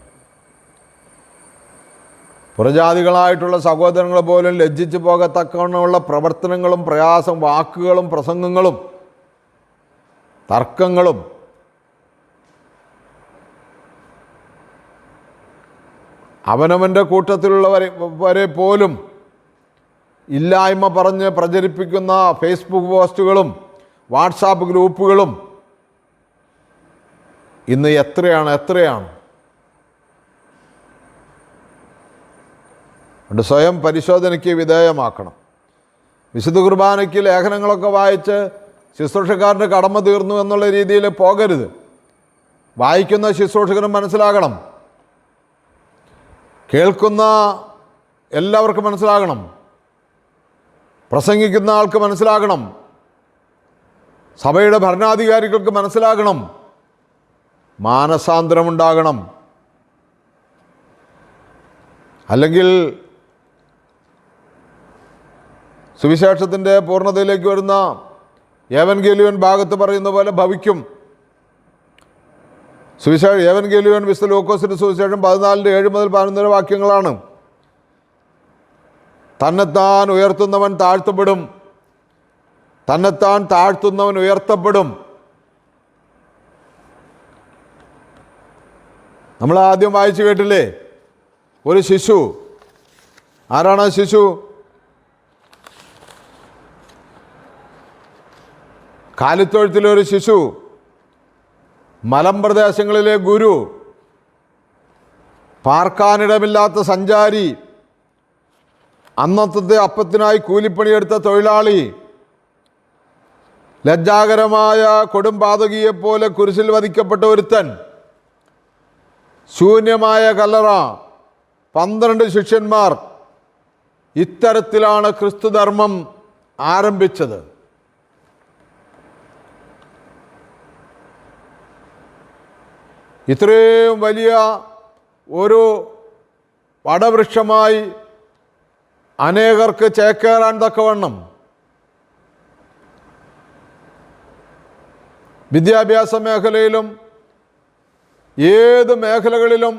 പുറജാതികളായിട്ടുള്ള സഹോദരങ്ങളെ പോലും ലജ്ജിച്ചു പോകത്തക്കവണ്ണമുള്ള പ്രവർത്തനങ്ങളും പ്രയാസം, വാക്കുകളും പ്രസംഗങ്ങളും തർക്കങ്ങളും അവനവൻ്റെ കൂട്ടത്തിലുള്ളവരെ പോലും ഇല്ലായ്മ പറഞ്ഞ് പ്രചരിപ്പിക്കുന്ന ഫേസ്ബുക്ക് പോസ്റ്റുകളും വാട്സാപ്പ് ഗ്രൂപ്പുകളും ഇന്ന് എത്രയാണ്. അതുകൊണ്ട് സ്വയം പരിശോധനയ്ക്ക് വിധേയമാക്കണം. വിശുദ്ധ കുർബാനയ്ക്ക് ലേഖനങ്ങളൊക്കെ വായിച്ച് ശുശ്രൂഷക്കാരൻ്റെ കടമ തീർന്നു എന്നുള്ള രീതിയിൽ പോകരുത്. വായിക്കുന്ന ശുശ്രൂഷകനും മനസ്സിലാകണം, കേൾക്കുന്ന എല്ലാവർക്കും മനസ്സിലാകണം, പ്രസംഗിക്കുന്ന ആൾക്ക് മനസ്സിലാകണം, സഭയുടെ ഭരണാധികാരികൾക്ക് മനസ്സിലാകണം, മാനസാന്തരമുണ്ടാകണം. അല്ലെങ്കിൽ സുവിശേഷത്തിൻ്റെ പൂർണ്ണതയിലേക്ക് വരുന്ന ഏവൻഗേലിയോൻ ഭാഗത്ത് പറയുന്ന പോലെ ഭവിക്കും. ഏവൻഗേലിയോൻ വിശുദ്ധ ലൂക്കോസിന്റെ സുവിശേഷം 14:7 മുതൽ 11 വാക്യങ്ങളാണ്. തന്നെത്താൻ ഉയർത്തുന്നവൻ താഴ്ത്തപ്പെടും, തന്നെത്താൻ താഴ്ത്തുന്നവൻ ഉയർത്തപ്പെടും. നമ്മൾ ആദ്യം വായിച്ചു കേട്ടില്ലേ, ഒരു ശിശു. ആരാണ് ശിശു? കാലിത്തൊഴുത്തിലെ ഒരു ശിശു, മലമ്പ്രദേശങ്ങളിലെ ഗുരു, പാർക്കാനിടമില്ലാത്ത സഞ്ചാരി, അന്നത്തെ അപ്പത്തിനായി കൂലിപ്പണിയെടുത്ത തൊഴിലാളി, ലജ്ജാകരമായ കൊടുംപാതകിയെപ്പോലെ കുരിശിൽ വധിക്കപ്പെട്ട ഒരുത്തൻ, ശൂന്യമായ കല്ലറ, 12 ശിഷ്യന്മാർ. ഇത്തരത്തിലാണ് ക്രിസ്തുധർമ്മം ആരംഭിച്ചത്. ഇത്രയും വലിയ ഒരു വടവൃക്ഷമായി അനേകർക്ക് ചേക്കേറാൻ തക്കവണ്ണം വിദ്യാഭ്യാസ മേഖലയിലും ഏത് മേഖലകളിലും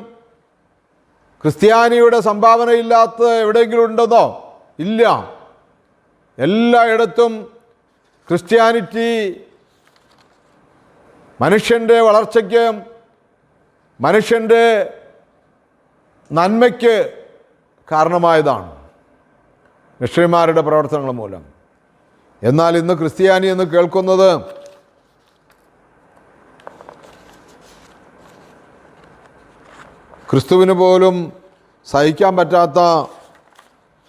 ക്രിസ്ത്യാനിയുടെ സംഭാവനയില്ലാത്ത എവിടെയെങ്കിലും ഉണ്ടെന്നോ? ഇല്ല. എല്ലായിടത്തും ക്രിസ്ത്യാനിറ്റി മനുഷ്യൻ്റെ വളർച്ചയ്ക്ക്, മനുഷ്യൻ്റെ നന്മയ്ക്ക് കാരണമായതാണ് മിഷണറിമാരുടെ പ്രവർത്തനങ്ങൾ മൂലം. എന്നാൽ ഇന്ന് ക്രിസ്ത്യാനി എന്ന് കേൾക്കുന്നത് ക്രിസ്തുവിന് പോലും സഹിക്കാൻ പറ്റാത്ത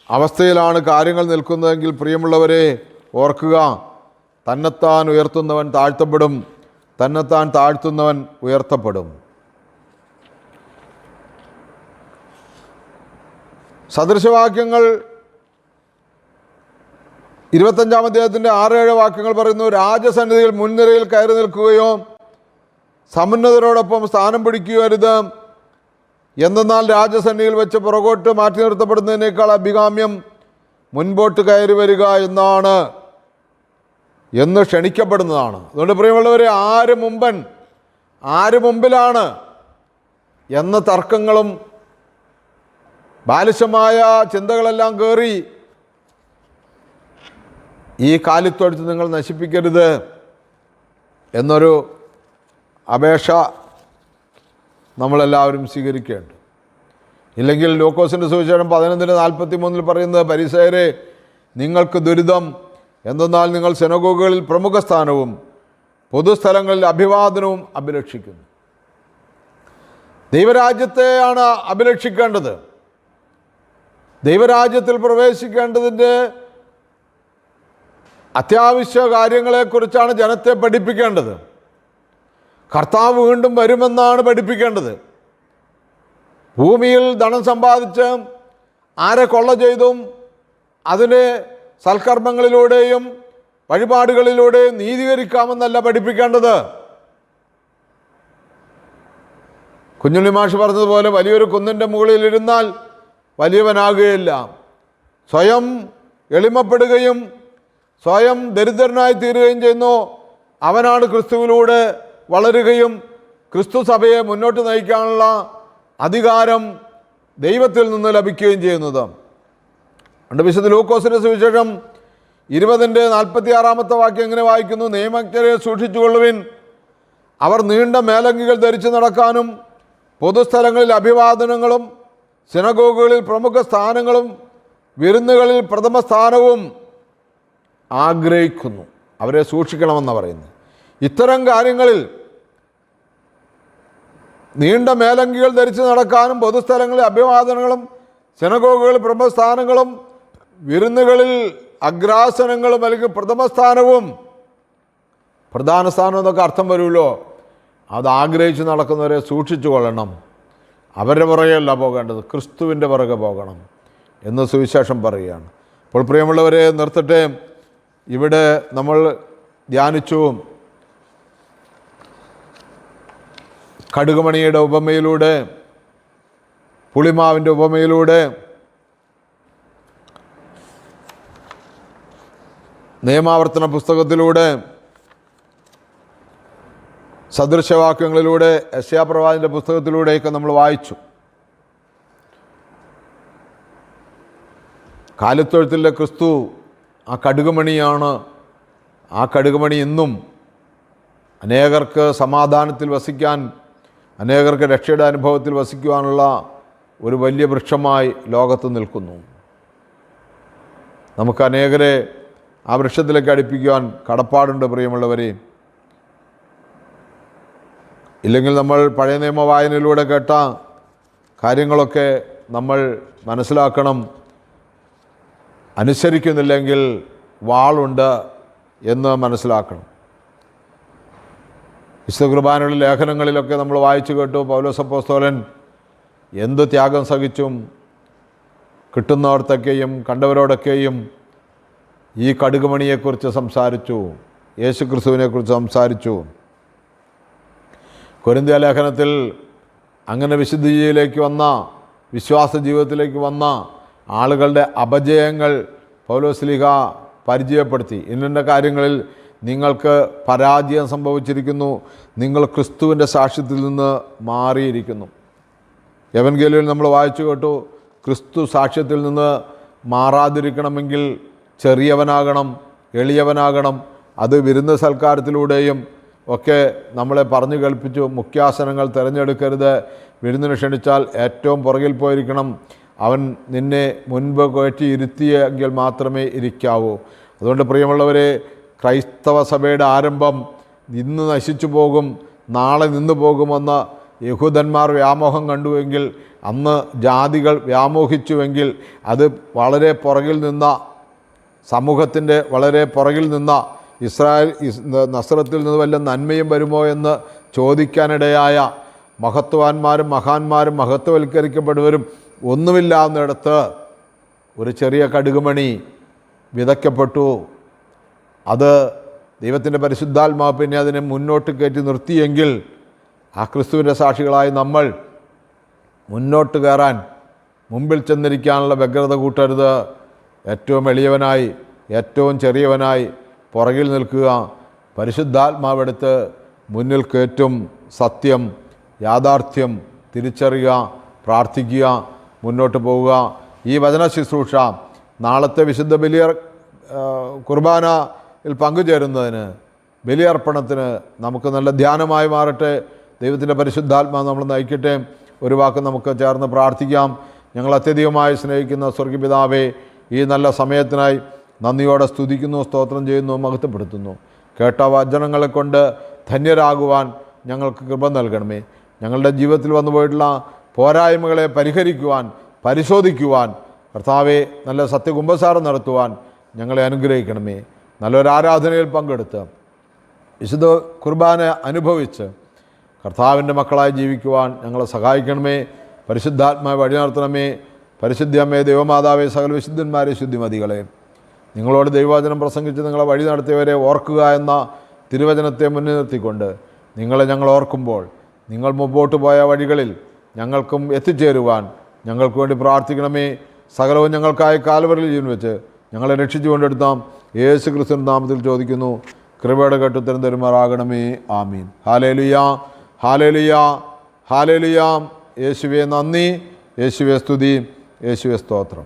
അവസ്ഥയിലാണ് കാര്യങ്ങൾ നിൽക്കുന്നതെങ്കിൽ പ്രിയമുള്ളവരെ ഓർക്കുക, തന്നെത്താൻ ഉയർത്തുന്നവൻ താഴ്ത്തപ്പെടും, തന്നെത്താൻ താഴ്ത്തുന്നവൻ ഉയർത്തപ്പെടും. സദൃശവാക്യങ്ങൾ 25-ാം അധ്യായത്തിൻ്റെ 6-7 വാക്യങ്ങൾ പറയുന്നു, രാജസന്നിധിയിൽ മുൻനിരയിൽ കയറി നിൽക്കുകയോ സമുന്നതരോടൊപ്പം സ്ഥാനം പിടിക്കുകയോ അരുത്. എന്തെന്നാൽ രാജസന്നിധിയിൽ വെച്ച് പുറകോട്ട് മാറ്റി നിർത്തപ്പെടുന്നതിനേക്കാൾ അഭികാമ്യം മുൻപോട്ട് കയറി വരിക എന്ന് ക്ഷണിക്കപ്പെടുന്നതാണ്. അതുകൊണ്ട് പ്രിയമുള്ളവരെ, ആര് മുമ്പിലാണ് എന്ന തർക്കങ്ങളും ബാലിശമായ ചിന്തകളെല്ലാം കയറി ഈ കാലിത്തൊഴുത്ത് നിങ്ങൾ നശിപ്പിക്കരുത് എന്നൊരു അപേക്ഷ നമ്മളെല്ലാവരും സ്വീകരിക്കേണ്ടത്. ഇല്ലെങ്കിൽ ലൂക്കോസിൻ്റെ സുവിശേഷം 11:43 പറയുന്നത്, പരിസയരെ നിങ്ങൾക്ക് ദുരിതം, എന്തെന്നാൽ നിങ്ങൾ സിനഗോഗുകളിൽ പ്രമുഖ സ്ഥാനവും പൊതുസ്ഥലങ്ങളിൽ അഭിവാദനവും അഭിലഷിക്കുന്നു. ദൈവരാജ്യത്തെയാണ് അഭിലഷിക്കേണ്ടത്. ദൈവരാജ്യത്തിൽ പ്രവേശിക്കേണ്ടതിൻ്റെ അത്യാവശ്യ കാര്യങ്ങളെക്കുറിച്ചാണ് ജനത്തെ പഠിപ്പിക്കേണ്ടത്. കർത്താവ് വീണ്ടും വരുമെന്നാണ് പഠിപ്പിക്കേണ്ടത്. ഭൂമിയിൽ ധനം സമ്പാദിച്ച് ആരെ കൊള്ള ചെയ്തും അതിനെ സൽക്കർമ്മങ്ങളിലൂടെയും വഴിപാടുകളിലൂടെയും നീതീകരിക്കാമെന്നല്ല പഠിപ്പിക്കേണ്ടത്. കുഞ്ഞുണ്ണി മാഷ് പറഞ്ഞതുപോലെ, വലിയൊരു കുന്നിൻ്റെ മുകളിലിരുന്നാൽ വലിയവനാകുകയില്ല. സ്വയം എളിമപ്പെടുകയും സ്വയം ദരിദ്രനായി തീരുകയും ചെയ്യുന്നു, അവനാണ് ക്രിസ്തുവിലൂടെ വളരുകയും ക്രിസ്തു സഭയെ മുന്നോട്ട് നയിക്കാനുള്ള അധികാരം ദൈവത്തിൽ നിന്ന് ലഭിക്കുകയും ചെയ്യുന്നത്. അതുകൊണ്ട് വിശുദ്ധ ലൂക്കോസിൻ്റെ സുവിശേഷം 20:46 വാക്യം എങ്ങനെ വായിക്കുന്നു, നിയമജ്ഞരെ സൂക്ഷിച്ചുകൊള്ളുവിൻ, അവർ നീണ്ട മേലങ്കികൾ ധരിച്ചു നടക്കാനും പൊതുസ്ഥലങ്ങളിൽ അഭിവാദനങ്ങളും സിനഗോഗുകളിൽ പ്രമുഖ സ്ഥാനങ്ങളും വിരുന്നുകളിൽ പ്രഥമ സ്ഥാനവും ആഗ്രഹിക്കുന്നു. അവരെ സൂക്ഷിക്കണമെന്നാണ് പറയുന്നത്. ഇത്തരം കാര്യങ്ങളിൽ നീണ്ട മേലങ്കികൾ ധരിച്ച് നടക്കാനും പൊതുസ്ഥലങ്ങളിൽ അഭിവാദനങ്ങളും സിനഗോഗുകളിൽ പ്രമുഖ സ്ഥാനങ്ങളും വിരുന്നുകളിൽ അഗ്രാസനങ്ങളും അല്ലെങ്കിൽ പ്രഥമ സ്ഥാനവും, പ്രധാന സ്ഥാനം എന്നൊക്കെ അർത്ഥം വരുമല്ലോ, അത് ആഗ്രഹിച്ച് നടക്കുന്നവരെ സൂക്ഷിച്ചു കൊള്ളണം. അവരുടെ പുറകെയല്ല പോകേണ്ടത്, ക്രിസ്തുവിൻ്റെ പുറകെ പോകണം എന്ന് സുവിശേഷം പറയുകയാണ്. അപ്പോൾ പ്രിയമുള്ളവരെ, നിർത്തട്ടെ. ഇവിടെ നമ്മൾ ധ്യാനിച്ചു കടുകുമണിയുടെ ഉപമയിലൂടെ, പുളിമാവിൻ്റെ ഉപമയിലൂടെ, നിയമാവർത്തന പുസ്തകത്തിലൂടെ, സദൃശവാക്യങ്ങളിലൂടെ, യെശയ്യാപ്രവാചകന്റെ പുസ്തകത്തിലൂടെയൊക്കെ നമ്മൾ വായിച്ചു. കാലിത്തൊഴുത്തിലെ ക്രിസ്തു ആ കടുകുമണിയാണ്. ആ കടുകുമണി ഇന്നും അനേകർക്ക് സമാധാനത്തിൽ വസിക്കാൻ, അനേകർക്ക് രക്ഷയുടെ അനുഭവത്തിൽ വസിക്കുവാനുള്ള ഒരു വലിയ വൃക്ഷമായി ലോകത്ത് നിൽക്കുന്നു. നമുക്ക് അനേകരെ ആ വൃക്ഷത്തിലേക്ക് അടുപ്പിക്കുവാൻ കടപ്പാടുണ്ട് പ്രിയമുള്ളവരെ. ഇല്ലെങ്കിൽ നമ്മൾ പഴയ നിയമ വായനയിലൂടെ കേട്ട കാര്യങ്ങളൊക്കെ നമ്മൾ മനസ്സിലാക്കണം. അനുസരിക്കുന്നില്ലെങ്കിൽ വാളുണ്ട് എന്ന് മനസ്സിലാക്കണം. വിശുദ്ധ കുർബാനയുടെ ലേഖനങ്ങളിലൊക്കെ നമ്മൾ വായിച്ചു കേട്ടു, പൗലോസ് അപ്പോസ്തലൻ എന്ത് ത്യാഗം സഹിച്ചും കിട്ടുന്നവർക്കൊക്കെയും കണ്ടവരോടൊക്കെയും ഈ കടുകുമണിയെക്കുറിച്ച് സംസാരിച്ചു, യേശു ക്രിസ്തുവിനെക്കുറിച്ച് സംസാരിച്ചു. കൊരിന്ത്യ ലേഖനത്തിൽ അങ്ങനെ വിശുദ്ധിയിലേക്ക് വന്ന, വിശ്വാസ ജീവിതത്തിലേക്ക് വന്ന ആളുകളുടെ അപജയങ്ങൾ പൗലോസ്ലീഹ പരിചയപ്പെടുത്തി. ഇന്ന കാര്യങ്ങളിൽ നിങ്ങൾക്ക് പരാജയം സംഭവിച്ചിരിക്കുന്നു, നിങ്ങൾ ക്രിസ്തുവിൻ്റെ സാക്ഷ്യത്തിൽ നിന്ന് മാറിയിരിക്കുന്നു. എവൻഗേലിയോയിൽ നമ്മൾ വായിച്ചു കേട്ടു, ക്രിസ്തു സാക്ഷ്യത്തിൽ നിന്ന് മാറാതിരിക്കണമെങ്കിൽ ചെറിയവനാകണം, എളിയവനാകണം. അത് വിരുന്ന് സൽക്കാരത്തിലൂടെയും ഒക്കെ നമ്മളെ പറഞ്ഞു കേൾപ്പിച്ചു. മുഖ്യാസനങ്ങൾ തിരഞ്ഞെടുക്കരുത്, വിരുന്നിന് ക്ഷണിച്ചാൽ ഏറ്റവും പുറകിൽ പോയിരിക്കണം, അവൻ നിന്നെ മുൻപ് കയറ്റി ഇരുത്തിയെങ്കിൽ മാത്രമേ ഇരിക്കാവൂ. അതുകൊണ്ട് പ്രിയമുള്ളവരെ, ക്രൈസ്തവ സഭയുടെ ആരംഭം ഇന്ന് നശിച്ചു പോകും, നാളെ നിന്നു പോകുമെന്ന് യഹൂദന്മാർ വ്യാമോഹം കണ്ടുവെങ്കിൽ, അന്ന് ജാതികൾ വ്യാമോഹിച്ചുവെങ്കിൽ, അത് വളരെ പുറകിൽ നിന്ന സമൂഹത്തിൻ്റെ വളരെ പുറകിൽ നിന്ന ഇസ്രായേൽ നസ്രത്തിൽ നിന്ന് വല്ല നന്മയും വരുമോ എന്ന് ചോദിക്കാനിടയായ മഹത്വാന്മാരും മഹാന്മാരും മഹത്വവൽക്കരിക്കപ്പെടുവരും ഒന്നുമില്ലാവുന്നിടത്ത് ഒരു ചെറിയ കടുകുമണി വിതയ്ക്കപ്പെട്ടു. അത് ദൈവത്തിൻ്റെ പരിശുദ്ധാത്മാവ് പിന്നെ അതിനെ മുന്നോട്ട് കയറ്റി നിർത്തിയെങ്കിൽ ആ ക്രിസ്തുവിൻ്റെ സാക്ഷികളായി നമ്മൾ മുന്നോട്ട് കയറാൻ മുമ്പിൽ ചെന്നിരിക്കാനുള്ള വ്യഗ്രത കൂട്ടരുത്. ഏറ്റവും എളിയവനായി, ഏറ്റവും ചെറിയവനായി പുറകിൽ നിൽക്കുക. പരിശുദ്ധാത്മാവെടുത്ത് മുന്നിൽ കയറ്റും. സത്യം, യാഥാർത്ഥ്യം തിരിച്ചറിയുക, പ്രാർത്ഥിക്കുക, മുന്നോട്ട് പോവുക. ഈ വചന ശുശ്രൂഷ നാളത്തെ വിശുദ്ധ കുർബാനയിൽ പങ്കുചേരുന്നതിന്, ബലിയർപ്പണത്തിന് നമുക്ക് നല്ല ധ്യാനമായി മാറട്ടെ. ദൈവത്തിൻ്റെ പരിശുദ്ധാത്മാവ് നമ്മൾ നയിക്കട്ടെ. ഒരു വാക്ക് നമുക്ക് ചേർന്ന് പ്രാർത്ഥിക്കാം. ഞങ്ങൾ അത്യധികമായി സ്നേഹിക്കുന്ന സ്വർഗ്ഗപിതാവേ, ഈ നല്ല സമയത്തിനായി നന്ദിയോടെ സ്തുതിക്കുന്നു, സ്തോത്രം ചെയ്യുന്നു, മഹത്വപ്പെടുത്തുന്നു. കേട്ട വചനങ്ങളെ കൊണ്ട് ധന്യരാകുവാൻ ഞങ്ങൾക്ക് കൃപ നൽകണമേ. ഞങ്ങളുടെ ജീവിതത്തിൽ വന്നു പോയിട്ടുള്ള പോരായ്മകളെ പരിഹരിക്കുവാൻ, പരിശോധിക്കുവാൻ, കർത്താവെ നല്ല സത്യകുംഭസാരം നടത്തുവാൻ ഞങ്ങളെ അനുഗ്രഹിക്കണമേ. നല്ലൊരു ആരാധനയിൽ പങ്കെടുത്ത് വിശുദ്ധ കുർബാന അനുഭവിച്ച് കർത്താവിൻ്റെ മക്കളായി ജീവിക്കുവാൻ ഞങ്ങളെ സഹായിക്കണമേ. പരിശുദ്ധാത്മാവ് വഴി നടത്തണമേ. പരിശുദ്ധമ്മേ, ദൈവമാതാവേ, സകല വിശുദ്ധന്മാരെ, ശുദ്ധിമതികളെ, നിങ്ങളോട് ദൈവവചനം പ്രസംഗിച്ച് നിങ്ങളെ വഴി നടത്തിയവരെ ഓർക്കുക എന്ന തിരുവചനത്തെ മുന്നിൽ നിർത്തിക്കൊണ്ട് നിങ്ങളെ ഞങ്ങൾ ഓർക്കുമ്പോൾ നിങ്ങൾ മുമ്പോട്ട് പോയ വഴികളിൽ ഞങ്ങൾക്കും എത്തിച്ചേരുവാൻ ഞങ്ങൾക്ക് വേണ്ടി പ്രാർത്ഥിക്കണമേ. സകലവും ഞങ്ങൾക്കായി കാൽവറിയിൽ ജീവൻ വെച്ച് ഞങ്ങളെ രക്ഷിച്ചു കൊണ്ടെടുത്താം യേശു ക്രിസ്തുവിന്റെ നാമത്തിൽ ചോദിക്കുന്നു. കൃപയുടെ കേട്ടുത്തരം തരുമാറാകണമേ. ആമീൻ. ഹല്ലേലൂയ, ഹല്ലേലൂയ, ഹല്ലേലൂയ. യേശുവേ നന്ദി, യേശുവേ സ്തുതി, യേശുവേ സ്തോത്രം.